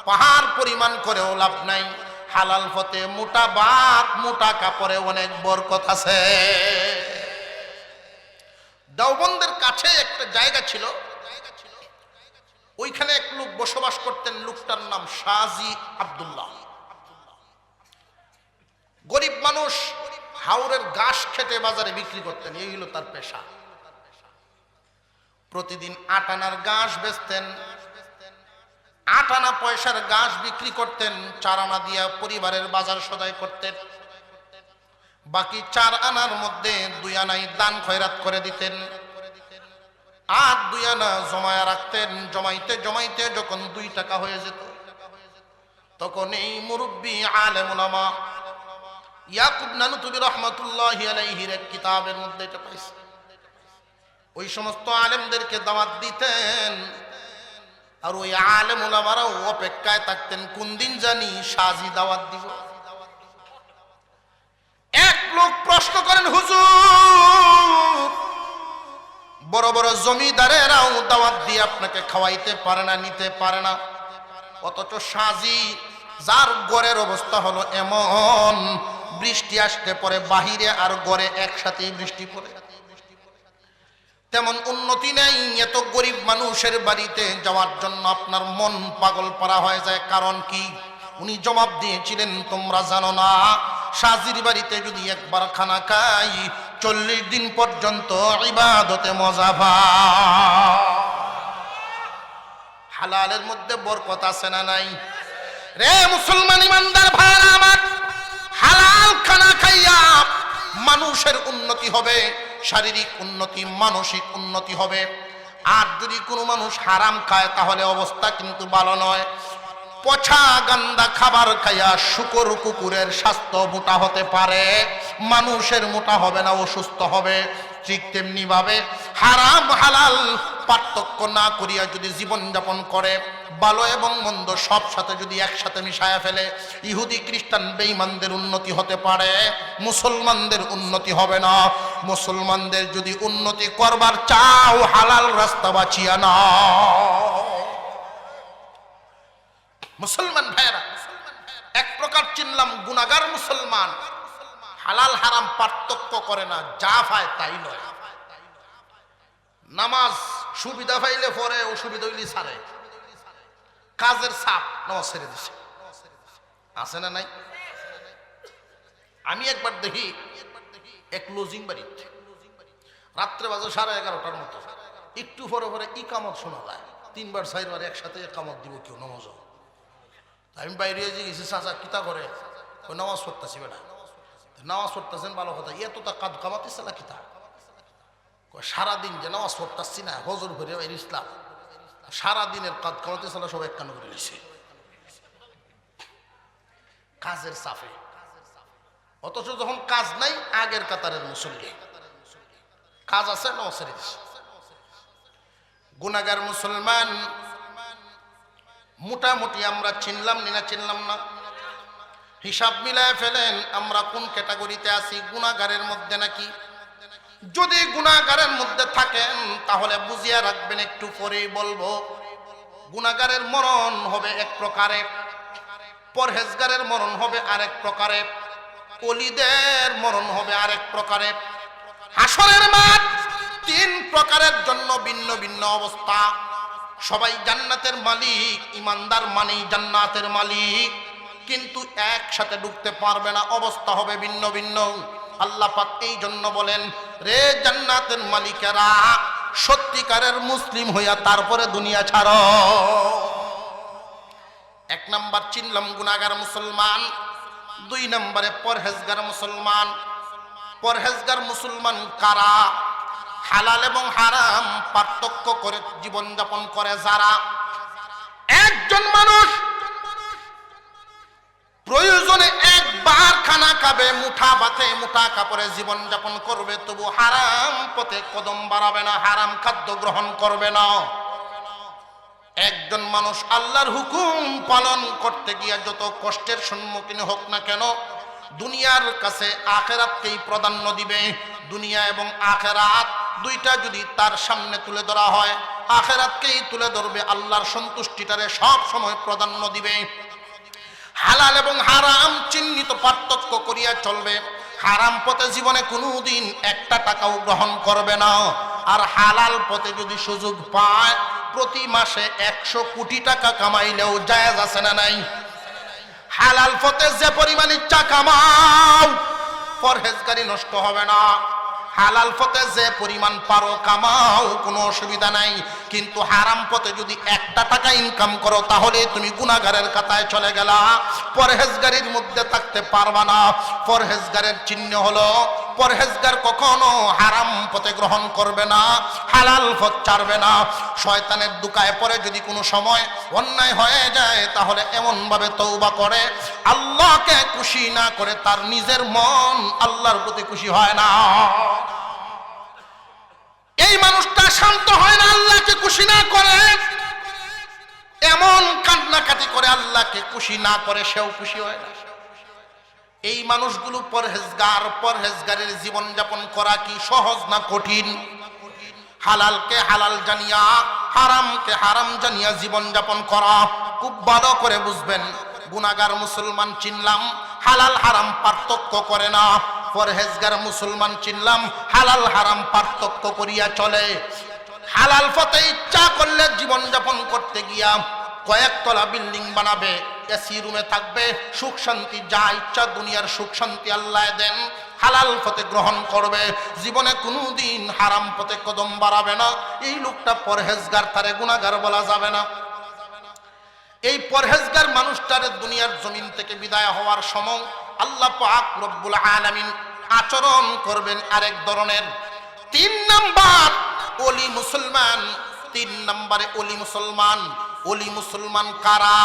পাহাড় পরিমাণ করেও লাভ নাই। হালাল পথে মোটা ভাত, মোটা কাপড়ে অনেক বরকত আছে। দেওবন্দের কাছে একটা জায়গা ছিল, ওইখানে এক লোক বসবাস করতেন, লোকটার নাম শাহজি আব্দুল্লাহ। গরিব মানুষ, হাওরের ঘাস খেতে বাজারে বিক্রি করতেন, এই হলো তার পেশা। প্রতিদিন 8 আনার ঘাস বেচতেন, 8 আনা পয়সার ঘাস বিক্রি করতেন, 4 আনা দিয়া পরিবারের বাজার সদাই করতেন। বাকি 4 আনার মধ্যে 2 আনাই দান খয়রাত করে দিতেন, আর 2 আনা জমায়া রাখতেন। জমাইতে জমাইতে যখন 2 টাকা হয়ে যেত, তখন এই মুরব্বী আলেম উলামা ইয়াকুব নানুতুবি রহমাতুল্লাহি আলাইহির এক কিতাবের মধ্যে এটা পাইছে। ওই সমস্ত আলেমদেরকে দাওয়াত দিতেন, আর ওই আলেম উলামারাও অপেক্ষায় থাকতেন কোন দিন জানি শাহজি দাওয়াত দিব। এক লোক প্রশ্ন করেন, হুজুর বড় বড় জমিদারেরাও দাওয়াত দিয়ে আপনাকে খাওয়াইতে পারে না, নিতে পারে না, অথচ শাহজি যার ঘরের অবস্থা হলো এমন, বৃষ্টি আসতে পরে বাহিরে আর ঘরে একসাথেই বৃষ্টি পড়ে। তেমন উন্নতি নেই, এত গরিব মানুষের বাড়িতে যাওয়ার জন্য আপনার মন পাগল পারা হয়ে যায়। কারণ কি? উনি জবাব দিয়েছিলেন, তোমরা জানো না সাজির বাড়িতে যদি একবার খানা খাই 40 দিন পর্যন্ত ইবাদতে মজা পাই। হালালের মধ্যে বরকত আছে না নাই? রে মুসলমান ইমানদার ভাইরা আমার, হালাল খানা খাইয়া মানুষের উন্নতি হবে, শারীরিক উন্নতি, মানসিক উন্নতি হবে। আর যদি কোনো মানুষ হারাম খায় তাহলে অবস্থা কিন্তু ভালো নয়। পচা গান্দা খাবার খাইয়া শুকর কুকুরের স্বাস্থ্য মোটা হতে পারে, মানুষের মোটা হবে না, অসুস্থ হবে। ঠিক তেমনি ভাবে হারাম হালাল পার্থক্য না করিয়া যদি জীবন যাপন করে, ভালো এবং মন্দ সব সাথে যদি একসাথে মিশায়া ফেলে, ইহুদি খ্রিস্টান বেঈমানদের উন্নতি হতে পারে, মুসলমানদের উন্নতি হবে না। মুসলমানদের যদি উন্নতি করবার চাও, হালাল রাস্তা বাছিয়া না। মুসলমান ভাইরা, এক প্রকার চিনলাম গুনাহগার মুসলমান, হালাল হারাম পার্থক্য করে না, যা পায় তাই নয়। নামাজ সুবিধা পাইলে পরে, অসুবিধা হইলে ছাড়ে, কাজের চাপ নামাজ ছেড়ে দিছে, আছে না নাই? আমি একবার দেখি এক লজিং বাড়িতে রাত্রে বাজে 11:30টার মতো, একটু পরে পরে ইকামত শোনা যায়, 3বার 4বার একসাথে ইকামত দিব কেউ নামাজ। আমি বাইরে গেছি, চাচা কিতা করে? ওই নামাজ পড়তেছি। বেটা নামাজ পড়তেছেন ভালো কথা, এত তা কাদ কামাতেছে না কিতা? সারাদিন যে নামাজ পড়তেছি না, হজর ভরে ইসলাম, সারাদিনের কাদ কামাতেছে না, সব এক কান করে দিছে কাজের চাপে। অথচ যখন কাজ নাই, আগের কাতারের মুসল্লি, কাজ আছে নামাজ ছেড়ে দিছে। গুনাহগার মুসলমান মোটামুটি আমরা চিনলাম না চিনলাম না? হিসাব মিলায় ফেলেন আমরা কোন ক্যাটাগরিতে আছি, গুনাহগারের মধ্যে নাকি? যদি গুনাহগারের মধ্যে থাকেন তাহলে বুঝিয়া রাখবেন, একটু পরেই বলবো, গুনাহগারের মরণ হবে এক প্রকারে, পরহেজগারের মরণ হবে আরেক প্রকারে, ওলিদের মরণ হবে আরেক প্রকারে। হাসরের মাঠ 3 প্রকারের জন্য ভিন্ন ভিন্ন অবস্থা। সবাই জান্নাতের মালিক, ইমানদার মানেই জান্নাতের মালিক, কিন্তু একসাথে ঢুকতে পারবে না, অবস্থা হবে ভিন্ন ভিন্ন। আল্লাহ পাক এই জন্য বলেন, রে জান্নাতের মালিকেরা, সত্যিকারের মুসলিম হইয়া তারপরে দুনিয়া ছাড়ো। 1 নাম্বার চিনলাম গুনাহগার মুসলমান, 2 নম্বরে পরহেজগার মুসলমান। পরহেজগার মুসলমান কারা? হালাল এবং হারাম পার্থক্য করে জীবন যাপন করে যারা। একজন মানুষ প্রয়োজনে একবার খানা খাবে, মুঠা ভাতে মুঠা কাপড়ে জীবন যাপন করবে, তবু হারাম পথে কদম বাড়াবে না, হারাম খাদ্য গ্রহণ করবে না। একজন মানুষ আল্লাহর হুকুম পালন করতে গিয়া যত কষ্টের সম্মুখীন হোক না কেন, দুনিয়ার কাছে আখেরাতকেই প্রাধান্য দিবে। দুনিয়া এবং আখেরাত দুইটা যদি তার সামনে তুলে ধরা হয়, আখেরাতকেই তুলে ধরবে, আল্লাহর সন্তুষ্টিটারে সব সময় প্রাধান্য দিবে। হালাল এবং হারাম চিহ্নিত পার্থক্য করিয়া চলবে। হারাম পথে জীবনে কোনোদিন 1 টাকাও গ্রহণ করবে না। আর হালাল পথে যদি সুযোগ পায়, প্রতি মাসে 100 কোটি টাকা কামাইলেও জায়েজ আছে না নাই? হালাল পথে যে পরিমাণ ইচ্ছা কামাও, পরহেজগারি নষ্ট হবে না। হালাল পথে যে পরিমাণ পারো কামাও, কোনো অসুবিধা নাই। কিন্তু হারাম পথে যদি 1 টাকা ইনকাম করো, তাহলে তুমি গুনাহগারের কাতায় চলে গেলা, পরহেজগারির মধ্যে থাকতে পারবা না। পরহেজগারের চিহ্ন হলো, পরহেজগার কখনো হারাম পথে গ্রহণ করবে না, হালাল পথ ছাড়বে না। শয়তানের দুকায় পড়ে যদি কোনো সময় অন্যায় হয়ে যায়, তাহলে এমন ভাবে তওবা করে, আল্লাহকে খুশি না করে তার নিজের মন আল্লাহর প্রতি খুশি হয় না। এই মানুষটা শান্ত হয় না আল্লাহকে খুশি না করে, এমন কান্নাকাটি করে আল্লাহকে খুশি না করে সেও খুশি হয় না। এই মানুষগুলো পরহেজগার। পরহেজগারের জীবন যাপন করা কি সহজ না কঠিন? হালালকে হালাল জানিয়া, হারামকে হারাম জানিয়া জীবন যাপন করা। খুব ভালো করে বুঝবেন, গুনাহগার মুসলমান চিনলাম, হালাল হারাম পার্থক্য করে না। পরহেজগার মুসলমান চিনলাম হালাল হারাম পার্থক্য করিয়া চলে। হালাল পথে ইচ্ছা করলে জীবন যাপন করতে গিয়া কয়েকতলা বিল্ডিং বানাবে, এসি রুমে থাকবে, সুখ শান্তি যা ইচ্ছা দুনিয়ার সুখ শান্তি আল্লাহ দেন, হালাল পথে গ্রহণ করবে, জীবনে কোনোদিন হারাম পথে কদম বাড়াবে না। এই লোকটা পরহেজগার, তারে গুনাহগার বলা যাবে না। এই পরহেজগার মানুষটার দুনিয়ার জমিন থেকে বিদায় হওয়ার সময় আল্লাহ পাক রব্বুল আলামিন আচরণ করবেন আরেক ধরনের। 3 নাম্বার ওলি মুসলমান। 3 নম্বরে ওলি মুসলমান। ওলি মুসলমান কারা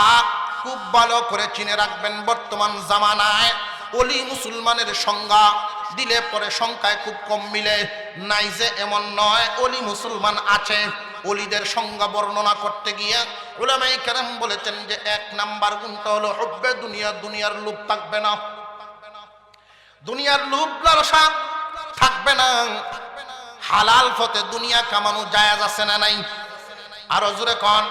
খুব ভালো করে চিনে রাখবেন। বর্তমান জামানায় ওলি মুসলমানের সংজ্ঞা দিলে পরে সংখ্যায় খুব কম মিলে, নাই যে এমন নয়, ওলি মুসলমান আছে। ওলিদের সংজ্ঞা বর্ণনা করতে গিয়ে উলামায়ে কেরাম বলেছেন যে 1 নাম্বার গুণটা হলো হুব্বে দুনিয়া, দুনিয়ার লোভ থাকবে না, দুনিয়ার লোভ লালসা থাকবে না। হালাল পথে দুনিয়া কামানো জায়েজ আছে না নাই? আরো জোরে কোন।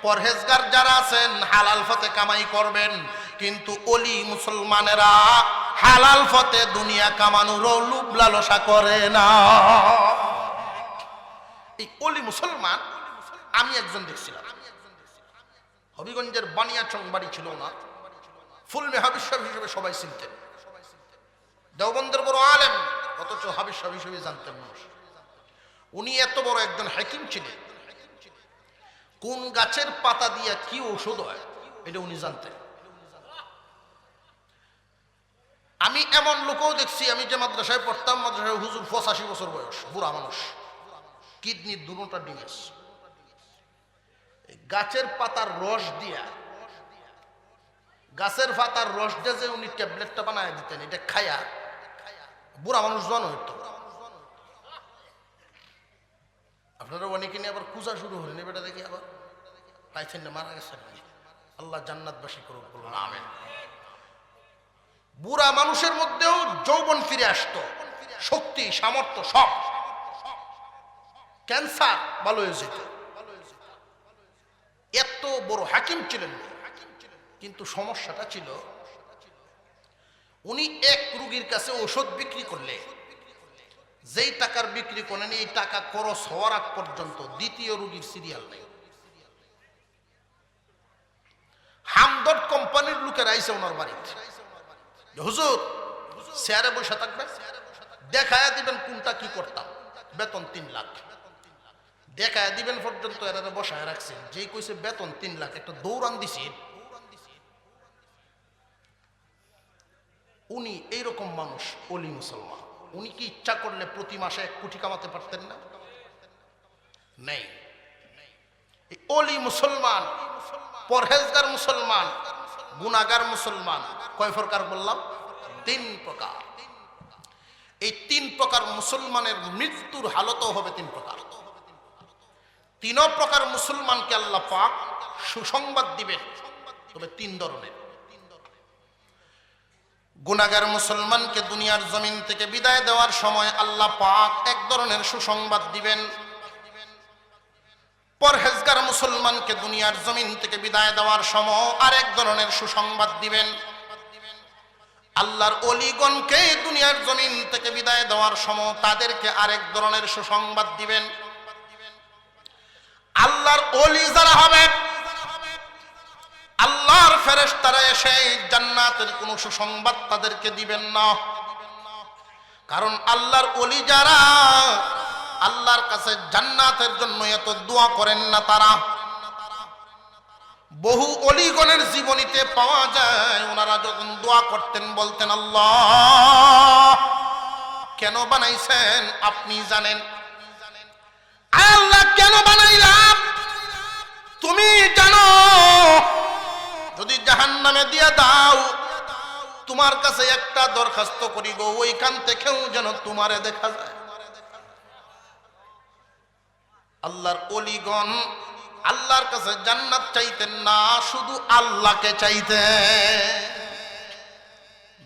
পরহেজগার যারা আছেন হালাল পথে কামাই করবেন, কিন্তু ওলি মুসলমানেরা হালাল পথে দুনিয়া কামানোর লোভ লালসা করে না। এই ওলি মুসলমান আমি একজন দেখছিলাম, হবিগঞ্জের বানিয়াচং বাড়ি ছিল না, ফুলমে হাবিজ সাহেব হিসেবে সবাই চিনতেন, দেওবন্দের বড় আলেম, অথচ হাবিজ সাহেব হিসেবে জানতেন মানুষ। উনি এত বড় একজন হাকিম ছিলেন, কোন গাছের পাতা দিয়া কি ঔষধ হয় এটা উনি জানতেন। আমি এমন লোকও দেখছি, আমি যে মাদ্রাসায় পড়তাম, মাদ্রাসায় হুজুর 85 বছর বয়স, বুড়া মানুষ, কিডনির দুটোটা ডিমেস, গাছের পাতার রস দিয়া, গাছের পাতার রস দিয়ে যে উনি ট্যাবলেটটা বানায় দিতেন, এটা খায়া বুড়া মানুষ জন হইতো। আপনারা অনেকে নিয়ে আবার পূজা শুরু হলেন, এবারটা দেখি আবার পাইছেন না, মারা গেছেন, আল্লাহ জান্নাতবাসী করুক, বলুন আমিন। বুড়া মানুষের মধ্যেও যৌবন ফিরে আসতো, শক্তি সামর্থ্য সব, ক্যান্সার ভালো হয়ে যেত। এত বড় হাকিম ছিলেন, কিন্তু সমস্যাটা ছিল উনি এক রোগীর কাছে ওষুধ বিক্রি করলে যেই টাকার বিক্রি করেন, এই টাকা খরচ হওয়ার আগ পর্যন্ত দ্বিতীয় রোগীর সিরিয়াল নেই। হামদর্দ কোম্পানির লোকের আইসে ওনার বাড়িতে, হুজুর চেয়ারে বসে থাকবে, দেখায় দিবেন কোনটা কি করতাম, বেতন 3 লাখ, দেখায় দিবেন পর্যন্ত এরা বসায় রাখছেন। যেই কইছে বেতন 3 লাখ, একটা দৌড়ান দিছে। উনি এইরকম মানুষ, ওলি মুসলমান। উনি কি ইচ্ছা করলে প্রতি মাসে 1 কোটি কামাতে পারতেন না? নেই। ওলি মুসলমান, পরহেজগার মুসলমান, গুনাহগার মুসলমান কয় প্রকার বললাম? 3 প্রকার। এই 3 প্রকার মুসলমানের মৃত্যুর হালতও হবে 3 প্রকার। 3 প্রকার মুসলমানকে আল্লাহ পাক সুসংবাদ দিবেন, তবে 3 ধরনের। গুনাহগার মুসলমানকে দুনিয়ার জমিন থেকে বিদায় দেওয়ার সময় আল্লাহ পাক এক ধরনের সুসংবাদ দিবেন। পরহেজগার মুসলমানকে দুনিয়ার জমিন থেকে বিদায় দেওয়ার সময় আরেক ধরনের সুসংবাদ দিবেন। আল্লাহর ওলিগণকে দুনিয়ার জমিন থেকে বিদায় দেওয়ার সময় তাদেরকে আরেক ধরনের সুসংবাদ দিবেন। আল্লাহর ওলি যারা হবে, আল্লাহর ফেরেশতারা এসে জান্নাতের কোনো সুসংবাদ তাদেরকে দিবেন না। কারণ আল্লাহর ওলি যারা আল্লাহর কাছে জান্নাতের জন্য এত দোয়া করেন না, তারা বহু ওলিগণের জীবনীতে পাওয়া যায়, ওনারা যখন দোয়া করতেন বলতেন, আল্লাহ কেন বানাইছেন আপনি জানেন, আল্লাহ কেন বানাইলাম তুমি জানো, যদি জাহান্নামে দিয়ে দাও তোমার কাছে একটা দরখাস্ত করি গো, ওইখান থেকেও যেন তোমারে দেখা যায়। আল্লাহর ওলিগণ আল্লাহর কাছে জান্নাত চাইতেন না, শুধু আল্লাহকে চাইতেন।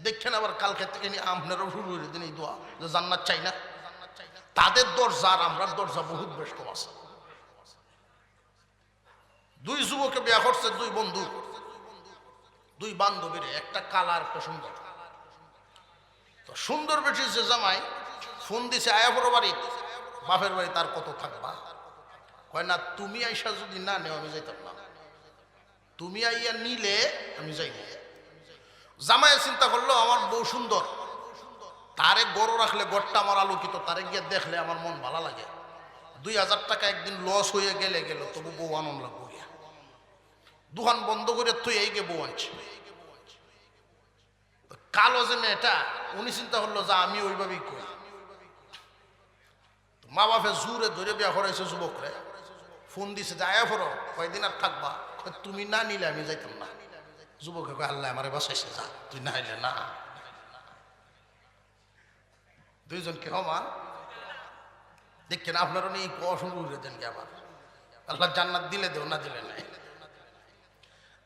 দেখছেন আবার কালকে থেকে নিয়ে আপনারও শুরু হয়ে দিন এই দোয়া যে জান্নাত চাই না। তাদের দরজা আর আমরা দরজা বহুত বেশ কম আছে। 2 যুবকে বিয়া করছে, 2 বন্ধু, দুই বান্ধবীর, একটা কালা একটা সুন্দর। তো সুন্দর বেশি যে জামাই ফোন দিছে আয়া বড় বাড়ি, বাপের বাড়ি তার কত থাকবা? কয় না, তুমি আইসা যদি না নেও আমি যাইতাম না, তুমি আইয়া নিলে আমি যাইব। জামাই চিন্তা করলো আমার বউ সুন্দর, তারে গড় রাখলে গড়টা আমার আলোকিত, তারে গিয়ে দেখলে আমার মন ভালো লাগে। 2000 টাকা একদিন লস হয়ে গেলে গেল, তবু বউ আনন্দ লাগবো। দোকান বন্ধ করে তুই এই গে বউ আনছে। কালো যে মেয়েটা, উনি চিন্তা করলো যে আমি ওইভাবেই করি। মা বাপে জোরে ধরে বিয়া করাইছে যুবকরে, ফোন দিছে যে আয়া ফরো, কয়দিন আর থাকবা? তুমি না নিলে আমি যাইতাম না। যুবকে কয় আল্লাহ আমারে বাঁচাইছে, যা তুই না হইলে না। দুইজন কে হমান দেখছেন, আপনারও নেই অসুবিধা দেন কি? আবার আল্লাহ জান্নাত দিলে দেও, না দিলে নাই।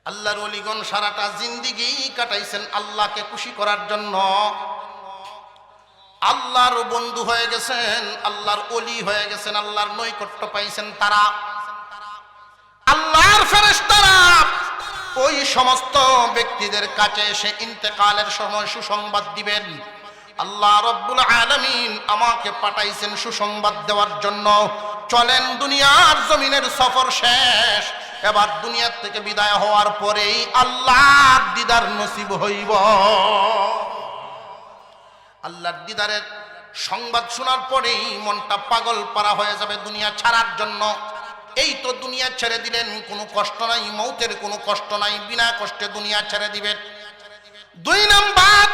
আল্লাহর ওলিগণ সারাটা জিন্দিগি কাটাইছেন আল্লাহকে খুশি করার জন্য। আল্লাহর বন্ধু হয়ে গেছেন, আল্লাহর ওলি হয়ে গেছেন, আল্লাহর নৈকট্য পাইছেন তারা। আল্লাহর ফেরেশতারা ওই সমস্ত ব্যক্তিদের কাছে এসে ইন্তেকালের সময় সুসংবাদ দিবেন। আল্লাহ রব্বুল আলামিন আমাকে পাঠাইছেন সুসংবাদ দেওয়ার জন্য। চলেন, দুনিয়ার জমিনের সফর শেষ, এবার দুনিয়ার থেকে বিদায় হওয়ার পরেই আল্লাহর দিদার নসিব হইব। আল্লাহর দিদারের সংবাদ শোনার পরেই মনটা পাগল পারা হয়ে যাবে দুনিয়া ছাড়ার জন্য। এই তো দুনিয়া ছেড়ে দিলেন, কোনো কষ্ট নাই, মৌতের কোনো কষ্ট নাই, বিনা কষ্টে দুনিয়া ছেড়ে দিবেন। 2 নাম্বার,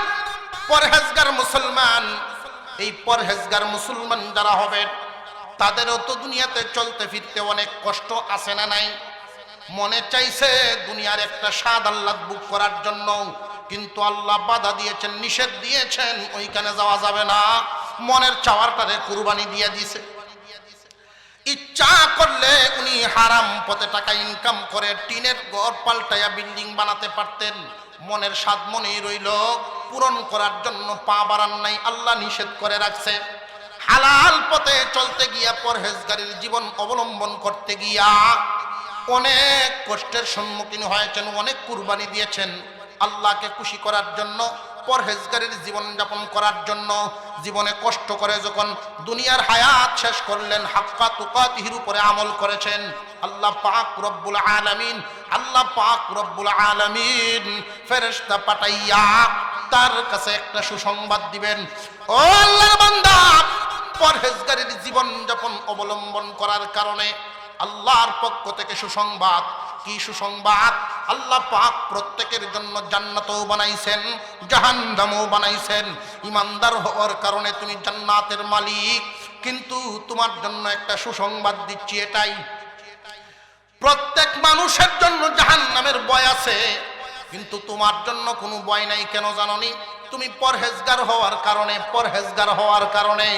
পরহেজগার মুসলমান। এই পরহেজগার মুসলমান যারা হবেন, তাদেরও তো দুনিয়াতে চলতে ফিরতে অনেক কষ্ট আছে না নাই? মনে চাইছে দুনিয়ার একটা স্বাদ আল্লাহ বুক করার জন্য, কিন্তু আল্লাহ বাধা দিয়েছেন, নিষেধ দিয়েছেন, ওইখানে যাওয়া যাবে না। মনের চাওয়ারটারে কুরবানি দিয়ে দিছে। ইচ্ছা করলে উনি হারাম পথে টাকা ইনকাম করে টিনের ঘর পাল্টাইয়া বিল্ডিং বানাতে পারতেন। মনের স্বাদ মনেই রইল, পূরণ করার জন্য পা বাড়ান নাই, আল্লাহ নিষেধ করে রাখছে। হালাল পথে চলতে গিয়া, পরহেজগারির জীবন অবলম্বন করতে গিয়া অনেক কষ্টের সম্মুখীন হয়েছেন, অনেক কুরবানি দিয়েছেন আল্লাহকে খুশি করার জন্য, পরহেজগারির জীবন যাপন করার জন্য। জীবনে কষ্ট করে যখন দুনিয়ার হায়াত শেষ করলেন, হাক্কা তুকাতিহির উপরে আমল করেছেন। আল্লাহ পাক রব্বুল আলামিন, আল্লাহ পাক রব্বুল আলামিন ফেরেশতা পাঠাইয়া তার কাছে একটা সুসংবাদ দিবেন। ও আল্লাহর বান্দা, পরহেজগারির জীবন যাপন অবলম্বন করার কারণে আল্লাহর পক্ষ থেকে সুসংবাদ। কি সুসংবাদ? আল্লাহ পাক প্রত্যেকের জন্য জান্নাতও বানাইছেন, জাহান্নামও বানাইছেন। ইমানদার হওয়ার কারণে তুমি জান্নাতের মালিক। কিন্তু তোমার জন্য একটা সুসংবাদ দিচ্ছি, এটাই, প্রত্যেক মানুষের জন্য জাহান্নামের ভয় আছে, কিন্তু তোমার জন্য কোনো ভয় নাই। কেন জানোনি? তুমি পরহেজগার হওয়ার কারণে, পরহেজগার হওয়ার কারণে,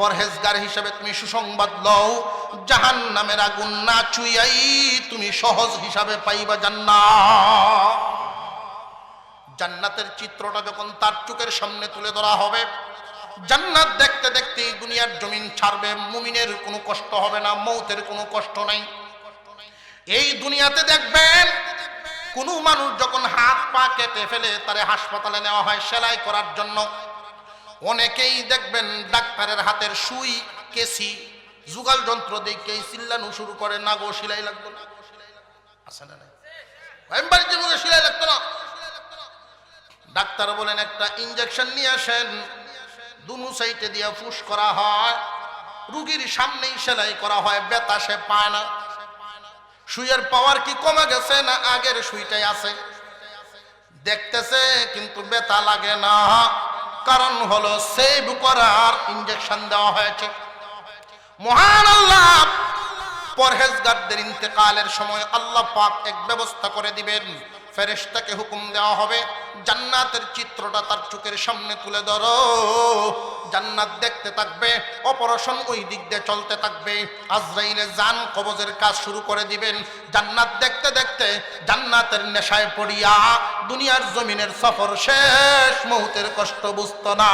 পরহেজগার হিসেবে তুমি সুসংবাদ লও, জাহান্নামের আগুন না ছুঁয়াই তুমি সহজ হিসাবে পাইবা জান্নাত। জান্নাতের চিত্রটা যখন তার চোখের সামনে তুলে ধরা হবে, জান্নাত দেখতে দেখতে দুনিয়ার জমিন ছাড়বে, মুমিনের কোনো কষ্ট হবে না, মৌতের কোনো কষ্ট নাই। এই দুনিয়াতে দেখবেন, কোনো মানুষ যখন হাত পা কেটে ফেলে তারে হাসপাতালে নেওয়া হয় সেলাই করার জন্য। অনেকেই দেখবেন ডাক্তারের হাতের সুই, কেসি, যুগাল যন্ত্র দেখে চিল্লানো শুরু করে, না গো সেলাই লাগতো না, আছে না? বাড়িতে মুখে সেলাই লাগতো না। ডাক্তার বলেন একটা ইঞ্জেকশন নিয়ে আসেন, দুনো সাইডে দিয়ে ফুস করা হয়, রুগীর সামনেই সেলাই করা হয়, ব্যথা সে পায় না। সুইয়ের পাওয়ার কি কমে গেছে না আগের সুইটাই আছে? দেখতেছে কিন্তু ব্যথা লাগে না, কারণ হলো সেভ করার ইঞ্জেকশন দেওয়া হয়েছে। মহান আল্লাহ পরহেজগারদের ইন্তেকালের সময় আল্লাহ পাক এক ব্যবস্থা করে দিবেন। ফেরেশতাকে হুকুম দেওয়া হবে, জান্নাতের চিত্রটা তার চোখের সামনে তুলে ধরো। জান্নাত দেখতে থাকবে, অপারেশন ওই দিক দিয়ে চলতে থাকবে, আজরাইলের জান কবজের কাজ শুরু করে দিবেন। জান্নাত দেখতে দেখতে জান্নাতের নেশায় পড়িয়া দুনিয়ার জমিনের সফর শেষ, মৌতের কষ্ট বুঝতো না।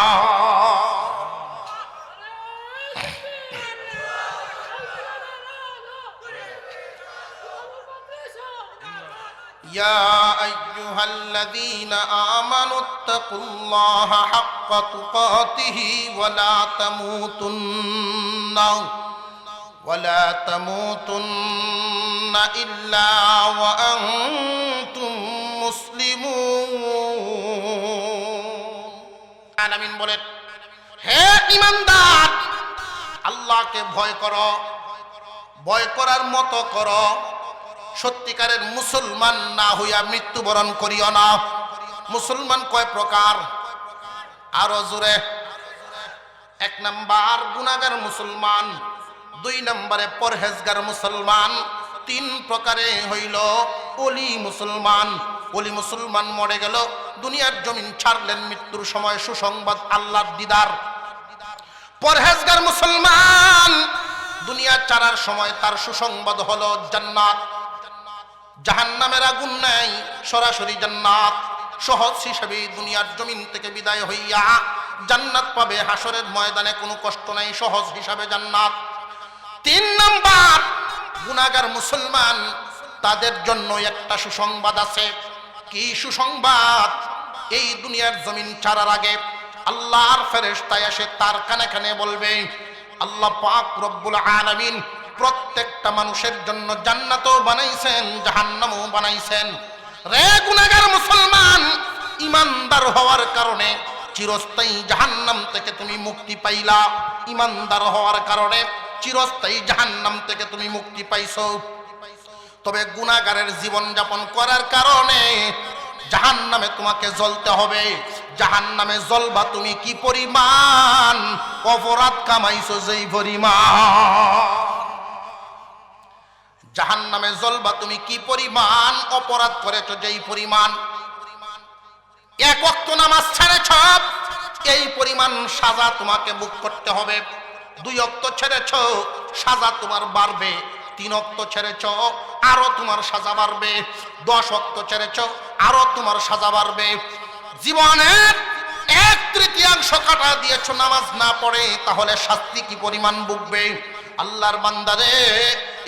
ইয়া আইয়ুহাল্লাযীনা আমানুত্তাকুল্লাহা হাক্কা তুকাতিহি ওয়ালা তামুতুন্না ইল্লা ওয়া আনতুম মুসলিমুন। আমিন বলেন। হে ঈমানদার, আল্লাহকে ভয় করো, ভয় করার মতো করো। সত্যিকারের মুসলমান না হইয়া মৃত্যুবরণ করিও না। মুসলমান কয় প্রকার? আরো জোরে। 1 নাম্বার গুনাহগার মুসলমান, 2 নম্বরে পরহেজগার মুসলমান, 3 প্রকারে হইল ওলি মুসলমান। ওলি মুসলমান মরে গেল, দুনিয়ার জমিন ছাড়লেন, মৃত্যুর সময় সুসংবাদ আল্লাহর দিদার। পরহেজগার মুসলমান দুনিয়া ছাড়ার সময় তার সুসংবাদ হলো জান্নাত। জাহান্নামের আগুন নাই, সরাসরি জান্নাত। সহজ হিসেবে দুনিয়ার জমিন থেকে বিদায় হইয়া জান্নাত পাবে। হাসরের ময়দানে কোনো কষ্ট নাই, সহজ হিসাবে জান্নাত। 3 নাম্বার গুনাহগার মুসলমান, তাদের জন্য একটা সুসংবাদ আছে। কি সুসংবাদ? এই দুনিয়ার জমিন ছাড়ার আগে আল্লাহর ফেরেশতা এসে তার কানে কানে বলবে, আল্লাহ পাক রব্বুল আলামিন প্রত্যেকটা মানুষের জন্য জান্নাতও বানাইছেন, জাহান্নামও বানাইছেন। রে গুনাহগার মুসলমান, ঈমানদার হওয়ার কারণে চিরস্থায়ী জাহান্নাম থেকে তুমি মুক্তি পাইলা। ঈমানদার হওয়ার কারণে চিরস্থায়ী জাহান্নাম থেকে তুমি মুক্তি পাইছো। তবে গুনাহগারের জীবন যাপন করার কারণে জাহান্নামে তোমাকে জ্বলতে হবে। জাহান্নামে জ্বলবা তুমি কি পরিমাণ অপরাধ কামাইছো, যেই পরিমাণ। জাহান্নামে জ্বলবা তুমি কি পরিমাণ অপরাধ করেছো, যেই পরিমাণ। 1 ওয়াক্ত নামাজ ছেড়েছ, এই পরিমাণ সাজা তোমাকে ভোগ করতে হবে। 2 ওয়াক্ত ছেড়েছ, সাজা তোমার বাড়বে। 3 ওয়াক্ত ছেড়েছ, আরো তোমার সাজা বাড়বে। 10 ওয়াক্ত ছেড়েছ, আরো তোমার সাজা বাড়বে। জীবনের 1/3 কাটা দিয়েছ নামাজ না পড়ে, তাহলে শাস্তি কি পরিমাণ ভুগবে। আল্লাহর বান্দারে,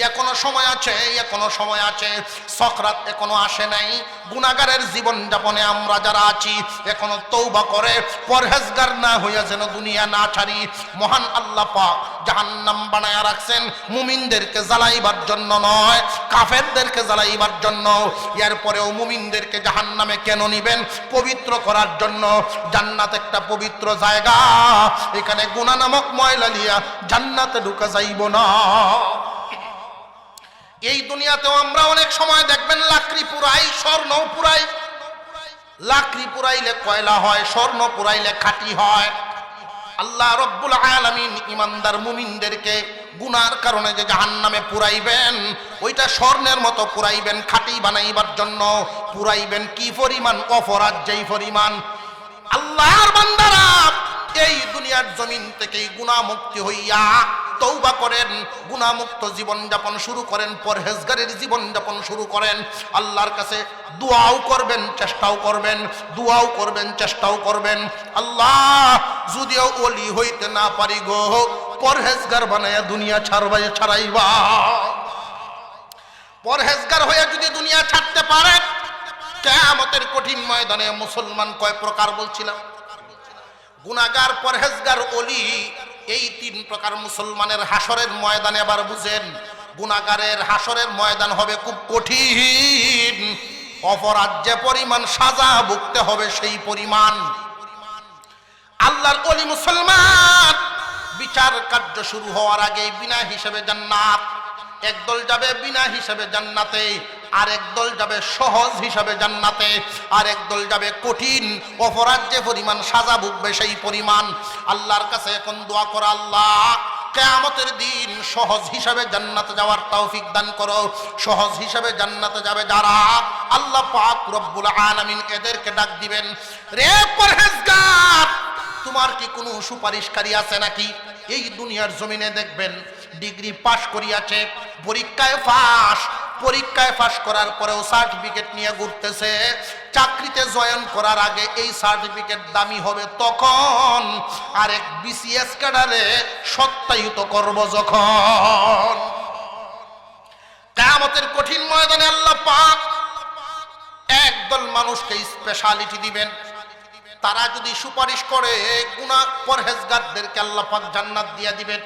এখনো সময় আছে, এখনো সময় আছে। সকরাত এখনো আসে নাই। গুনাহগারের জীবন যাপনে আমরা যারা আছি, এখনো তওবা করে পরহেজগার না হইয়া যেন দুনিয়া না ছাড়ি। মহান আল্লাহ পাক জাহান্নাম বানায়া রাখছেন মুমিনদেরকে জ্বালাইবার জন্য নয়, কাফেরদেরকে জ্বালাইবার জন্য। এরপরেও মুমিনদেরকে জাহান্নামে কেন নিবেন? পবিত্র করার জন্য। জান্নাত একটা পবিত্র জায়গা, এখানে গুনাহ নামক ময়লা লিয়া জান্নাতে ঢুকা যাইব না। এই দুনিয়াতেও আমরা অনেক সময় দেখবেন লাকড়ি পুরাই, স্বর্ণ পুরাই। লাকড়ি পুরাইলে কয়লা হয়, স্বর্ণ পুরাইলে খাঁটি হয়। আল্লাহ রব্বুল আলামিন ঈমানদার মুমিনদেরকে গুনার কারণে যে জাহান্নামে পুরাইবেন, ওইটা স্বর্ণের মতো পুরাইবেন, খাঁটি বানাইবার জন্য পুরাইবেন। কি পরিমাণ অপরাধ, যেই পরিমাণ। আল্লাহর বান্দারা এই দুনিয়ার জমিন থেকে গুনাহ মুক্তি হইয়া তওবা করেন, গুনাহ মুক্ত জীবন যাপন শুরু করেন, পরহেজগারের জীবন যাপন শুরু করেন। আল্লাহর কাছে দোয়াও করবেন, চেষ্টাও করবেন, দোয়াও করবেন, চেষ্টাও করবেন। আল্লাহ, যদিও ওলি হইতে না পারি গো, পরহেজগার বানায়া দুনিয়া ছাড়াইবা। পরহেজগার হয়ে যদি দুনিয়া ছাড়তে পারে, কিয়ামতের কঠিন ময়দানে মুসলমান কয় প্রকার বলছিলাম? গুনাহগার, পরহেজগার, ওলি, এই 3 প্রকার মুসলমানের হাসরের ময়দানে। আবার বুঝেন, গুনাহগারের হাসরের ময়দান হবে খুব কঠিন। অপরাধ যে পরিমাণ, সাজা ভুগতে হবে সেই পরিমাণ। আল্লাহর ওলি মুসলমান বিচার কার্য শুরু হওয়ার আগে বিনা হিসেবে জান্নাত। একদল যাবে বিনা হিসেবে জান্নাতে, আর একদল যাবে সহজ হিসাবে জান্নাতে, আর একদল যাবে কঠিন অপরাধ যে পরিমাণ সাজা ভুগবে সেই পরিমাণ। আল্লাহর কাছে এখন দোয়া করো, আল্লাহ কিয়ামতের দিন সহজ হিসাবে জান্নাতে যাওয়ার তৌফিক দান করো। সহজ হিসাবে জান্নাতে যাবে যারা, আল্লাহ পাক রব্বুল আলামিন এদেরকে ডাক দিবেন, রে পরহেজগার, তোমার কি কোনো সুপারিশকারী আছে নাকি? এই দুনিয়ার জমিনে দেখবেন ডিগ্রি পাশ করিয়াছে, পরীক্ষায় পাশ করার পরেও সার্টিফিকেট নিয়ে ঘুরতেছে। চাকরিতে জয়েন করার আগে এই সার্টিফিকেট দামি হবে তখন, আরেক বিসিএস ক্যাডারে সত্যায়িত করব যখন। কিয়ামতের কঠিন ময়দানে আল্লাহ পাক একদল মানুষকে স্পেশালিটি দিবেন, তারা যদি সুপারিশ করে গুনাহ পরহেজগারদেরকে আল্লাহ পাক জান্নাত দিয়ে দিবেন।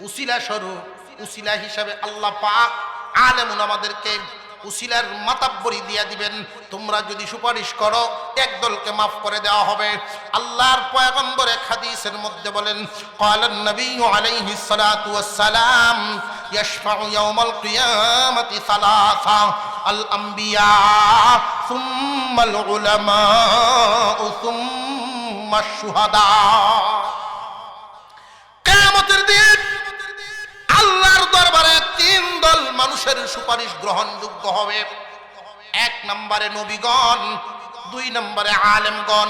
উসিলা স্বরূপ, উসিলা হিসাবে আল্লাহ পাক আলেম ওলামাদেরকে উসিলার মাতাব্বরি দিয়া দিবেন। তোমরা যদি সুপারিশ করো একদলকে মাফ করে দেওয়া হবে। আল্লাহর পয়গম্বর এক হাদিসের মধ্যে বলেন, ক্বালান নবিয়্যু আলাইহিস সালাতু ওয়াস সালাম ইয়াশফাউ ইয়াওমাল কিয়ামাতি সালাসা আল আম্বিয়া সুম্মাল উলামা সুম্মাশ শুহাদা। কিয়ামতের দিন আল্লাহর দরবারে তিন দল মানুষের সুপারিশ গ্রহণযোগ্য হবে। এক নম্বরে নবীগণ, দুই নম্বরে আলেমগণ,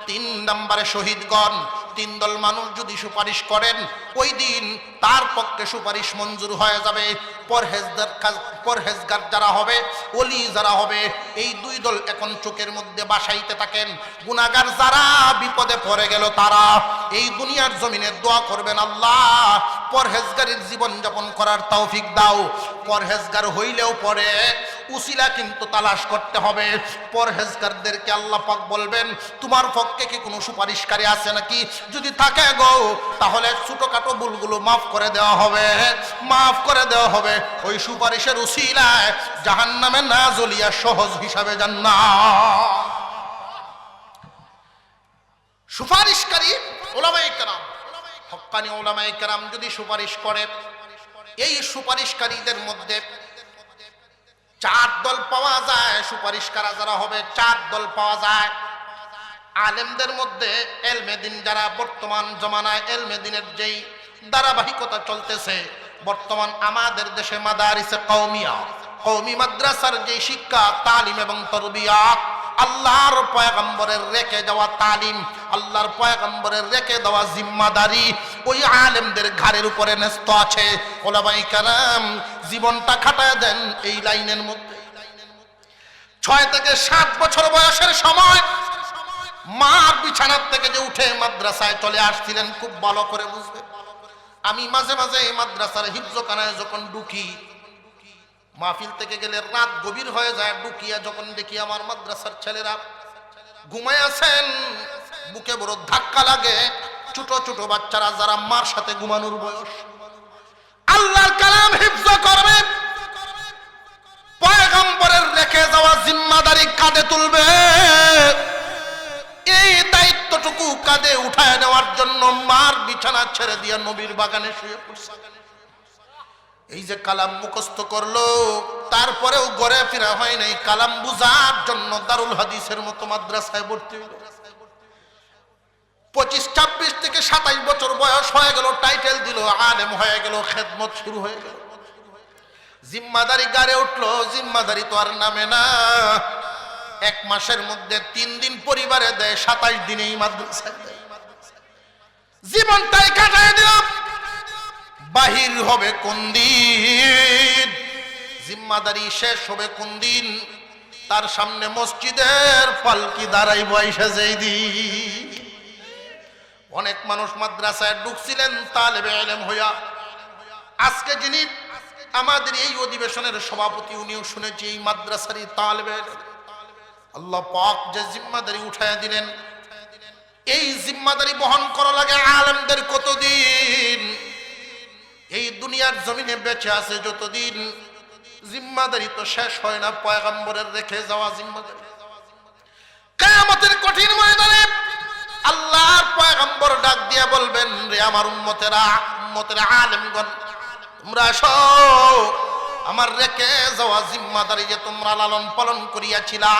তিন নম্বরে শহীদগণ। তিন দল মানুষ যদি সুপারিশ করেন ওই দিন তার পক্ষে সুপারিশ মঞ্জুর হয়ে যাবে। পরহেজগার যারা হবে, ওলি যারা হবে, এই দুই দল এখন চোখের মধ্যে বাসাইতে থাকেন। গুনাহগার যারা বিপদে পড়ে গেল তারা এই দুনিয়ার জমিনে দোয়া করবেন, আল্লাহ পরহেজগারের জীবন যাপন করার তৌফিক দাও। পরহেজগার হইলেও পরে উসিলা কিন্তু তালাশ করতে হবে। পরহেজগারদেরকে আল্লাহ পাক বলবেন, তোমার পক্ষে কি কোনো সুপারিশকারী আছে নাকি? যদি থাকে গো তাহলে ছোটখাটো ভুলগুলো মাফ করে দেওয়া হবে, মাফ করে দেওয়া হবে। ওই সুপারিশের উসিলায় জাহান্নামে না জ্বলিয়া সহজ হিসাবে জান্নাত। সুপারিশকারী উলামায়ে কেরাম, হক্কানি উলামায়ে কেরাম যদি সুপারিশ করে, এই সুপারিশকারীদের মধ্যে চার দল পাওয়া যায়। সুপারিশকারী যারা হবে চার দল পাওয়া যায়। আলেমদের মধ্যে এলমে দিন যারা, বর্তমান জমানায় এলমে দিনের যেই ধারাবাহিকতা চলতেছে, বর্তমান আমাদের দেশে মাদারিসে কওমিয়া, কওমি মাদ্রাসার যে শিক্ষা, তালিম এবং তরবিয়াত, আল্লাহর পয়গম্বরের রেখে যাওয়া তালিম, আল্লাহর পয়গম্বরের রেখে দেওয়া জিম্মাদারি ওই আলেমদের ঘাড়ের উপরে ন্যস্ত আছে। ওলামায়ে কেরাম জীবনটা খাটায় দেন এই লাইনের মধ্যে। 6 থেকে 7 বছর বয়সের সময় মার বিছানার থেকে যে উঠে মাদ্রাসায় চলে আসছিলেন, খুব ভালো করে বুঝবে। আমি মাঝে মাঝে এই মাদ্রাসার হিফজখানায় যখন ঢুকি, মাহফিল থেকে গেলে রাত গভীর হয়ে যায়, ঢুকিয়া যখন দেখি আমার মাদ্রাসার ছেলেরা ঘুমায় আছেন, বুকে বড় ধাক্কা লাগে। ছোট ছোট বাচ্চারা যারা মার সাথে ঘুমানোর বয়স, আল্লাহর কালাম হিফজ করবে, পয়গম্বরের রেখে যাওয়া জিম্মাদারি কাঁধে তুলবে। এই দায়িত্বটুকু কাঁধে উঠায় নেওয়ার জন্য মার বিছানা ছেড়ে দিয়ে নবীর বাগানে শুয়ে পড়ছে। এই যে কালাম মুখস্থ করলো, তারপরেও ঘরে ফিরা হয় নাই। কালাম বুঝার জন্য দারুল হাদিসের মতো মাদ্রাসায় ভর্তি হইল। 25, 26 থেকে 27 বছর বয়স হয়ে গেল, টাইটেল দিল, আলেম হয়ে গেল, খেদমত শুরু হয়ে গেল। জিম্মাদারি গাড়ে উঠলো। জিম্মাদারি তো আর নামে না। 1 মাসের মধ্যে 3 দিন পরিবারে দেয়, 27 দিনেই মাদ্রাসায় দেয়। জীবনটাই কাটায় দিল। বাহির হবে কোন দিন, জিম্মাদারি শেষ হবে কোন দিন, তার সামনে মসজিদের পালকি দাঁড়াইব আইসা যেই দিন। অনেক মানুষ মাদ্রাসায় ঢুকছিলেন তালেবে ইলম হইয়া। আজকে যিনি আমাদের এই অধিবেশনের সভাপতি, উনিও শুনেছি এই মাদ্রাসারই তালেবে। আল্লাহ পাক যে জিম্মাদারি উঠাইয়া দিলেন, এই জিম্মাদারি বহন করা লাগে আলেমদের কতদিন। এই দুনিয়ার জমিনে বেঁচে আছে যতদিন, জিম্মাদারি তো শেষ হয় না, পয়গম্বরের রেখে যাওয়া জিম্মাদারি। কিয়ামতের কঠিন ময়দানে আল্লাহর পয়গম্বর ডাক দিয়ে বলবেন, রে আমার উম্মতেরা, উম্মতের আলেমগণ, তোমরা আসো। আমার রেখে যাওয়া জিম্মাদারি যে তোমরা লালন পালন করিয়াছিলা,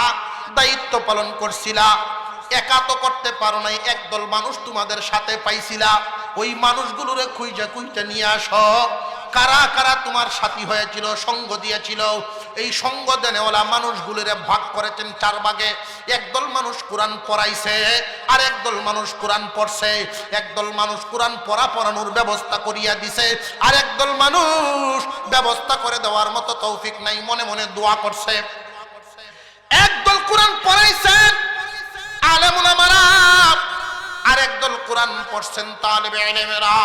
দায়িত্ব পালন করছিলা, একা তো করতে পারো নাই, একদল মানুষ তোমাদের সাথে পাইছিলা। ওই মানুষগুলোরে খুঁজা খুঁজা নিয়ে আসো। কারা কারা তোমার সাথী হয়েছিল, সঙ্গ দিয়েছিল। এই সঙ্গ দেনেওয়ালা মানুষগুলোরে ভাগ করেছেন 4 ভাগে। একদল মানুষ কোরআন পড়াইছে, আর একদল মানুষ কোরআন পড়ছে। একদল মানুষ কোরআন পড়ানোর ব্যবস্থা করিয়া দিছে, আর একদল মানুষ ব্যবস্থা করে দেওয়ার মতো তৌফিক নাই, মনে মনে দোয়া করছে। একদল কোরআন পড়াইছেন আলেম উলামারা, আর একদল কোরআন পড়ছেন তালেবে ইলমেরা,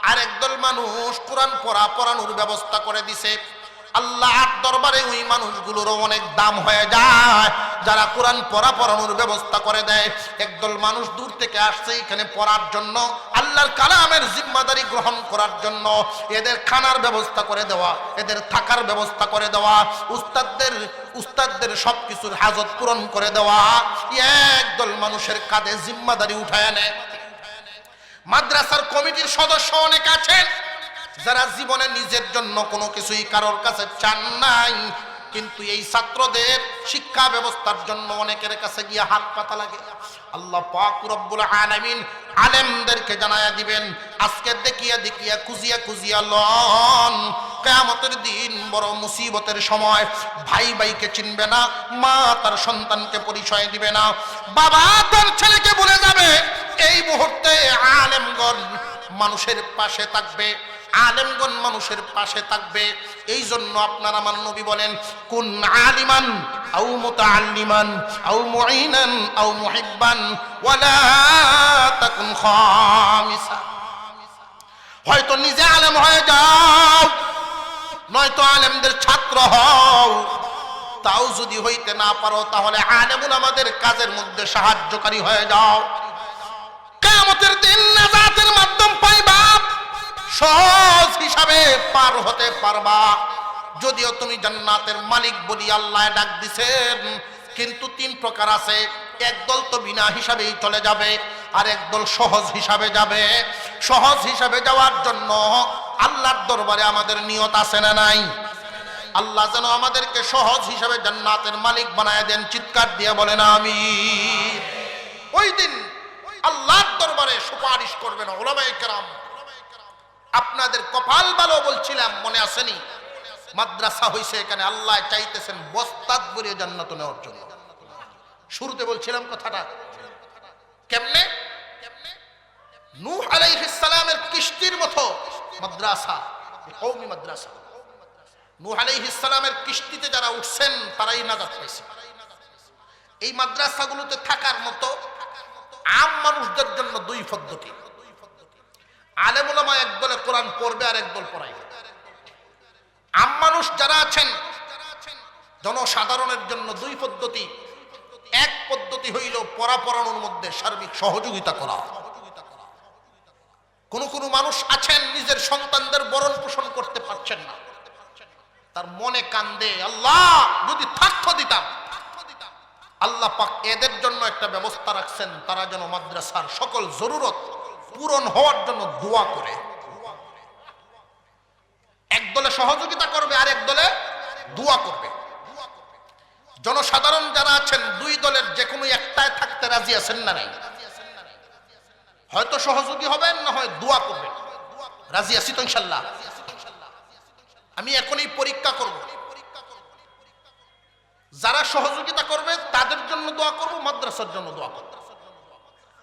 আর একদল মানুষ কোরআন পড়ানোর ব্যবস্থা করে দিছে। আল্লাহর দরবারে ওই মানুষগুলোরও অনেক দাম হয়ে যায়, যারা কোরআন পড়ানোর ব্যবস্থা করে দেয়। একদল মানুষ দূর থেকে আসছে এখানে পড়ার জন্য, আল্লাহর কালামের জিম্মাদারি গ্রহণ করার জন্য। এদের খানার ব্যবস্থা করে দেওয়া, এদের থাকার ব্যবস্থা করে দেওয়া, উস্তাদদের সবকিছুর হাজত পূরণ করে দেওয়া, একদল মানুষের কাঁধে জিম্মাদারি উঠায় নেয়। মাদ্রাসার কমিটির সদস্য অনেক আছেন যারা জীবনে নিজের জন্য কোনো কিছুই কারোর কাছে চান নাই, কিন্তু এই ছাত্রদের শিক্ষা ব্যবস্থার জন্য অনেকের কাছে গিয়ে হাত পাতা লাগে। আল্লাহ পাক রব্বুল আলামিন আলেমদেরকে জানায়া দিবেন, আজকে দেখিয়া খুঁজিয়া লন, কিয়ামতের দিন বড় মুসিবতের সময়। ভাই ভাইকে চিনবে না, মা তার সন্তানকে পরিচয় দিবে না, বাবা তার ছেলেকে ভুলে যাবে। এই মুহূর্তে আলেমগণ মানুষের পাশে থাকবে, আলেমগণ মানুষের পাশে থাকবে। এই জন্য আপনার আমার নবী বলেন, কুন আলিমান আও মুতাআল্লিমান আও মুঈনান আও মুহিব্বান ওয়ালা তাকুন খামিসা। হয়তো নিজে আলেম হয়ে যাও, নয়তো আলেমদের ছাত্র হও। তাও যদি হইতে না পারো তাহলে আলেমুল আমাদের কাজের মধ্যে সাহায্যকারী হয়ে যাও। কিয়ামতের দিন নাজাতের মাধ্যম পাইবা, সহজ হিসাবে পার হতে পারবা। যদিও তুমি জান্নাতের মালিক বলি আল্লাহ ডাক দিছেন, কিন্তু তিন প্রকার আছে। একদল তো বিনা হিসাবেই চলে যাবে, আর একদল সহজ হিসাবে যাবে। সহজ হিসাবে যাওয়ার জন্য আল্লাহর দরবারে আমাদের নিয়ত আছে না নাই? আল্লাহ যেন আমাদেরকে সহজ হিসাবে জান্নাতের মালিক বানায় দেন। চিৎকার দিয়ে বলেন আমিন। ওই দিন আল্লাহর দরবারে সুপারিশ করবেন উলামায়ে কেরাম। আপনাদের কপাল ভালো বলছিলাম, মনে আসেনি? মাদ্রাসা হইছে এখানে, আল্লাহ চাইতেছেন বস্তাত ভরে জান্নাত নেওয়ার জন্য। শুরুতে বলছিলাম কথাটা কেমনে? নূহ আলাইহিস সালামের কিস্তির মতো মাদ্রাসা, কওমি মাদ্রাসা। নূহ আলাইহিস সালামের কিস্তিতে যারা উঠছেন তারাই নাজাত পাইছে। এই মাদ্রাসাগুলোতে থাকার মতো আম মানুষদের জন্য দুই পদ্ধতি। আলেম উলামা একদলে কোরআন পড়বে আর একদল পড়াইবে। আম মানুষ যারা আছেন, জনসাধারণের জন্য দুই পদ্ধতি। এক পদ্ধতি হইল পড়ানোর মধ্যে সার্বিক সহযোগিতা করা। কোন কোন মানুষ আছেন নিজের সন্তানদের বরণ পোষণ করতে পারছেন না, তার মনে কান্দে, আল্লাহ যদি থাকতো দিতাম। আল্লাহ পাক এদের জন্য একটা ব্যবস্থা রাখছেন, তারা যেন মাদ্রাসার সকল জরুরত পূরণ হওয়ার জন্য দোয়া করে। এক দলে সহযোগিতা করবে আর এক দলে দোয়া করবে। জনসাধারণ যারা আছেন দুই দলের যে কোনো একটায় থাকতে রাজি আছেন না নাই? হয়তো সহযোগী হবেন, না হয় দোয়া করবেন। রাজি আছি তো ইনশাআল্লাহ? আমি এখনই পরীক্ষা করব, যারা সহযোগিতা করবে তাদের জন্য দোয়া করব, মাদ্রাসার জন্য দোয়া করব।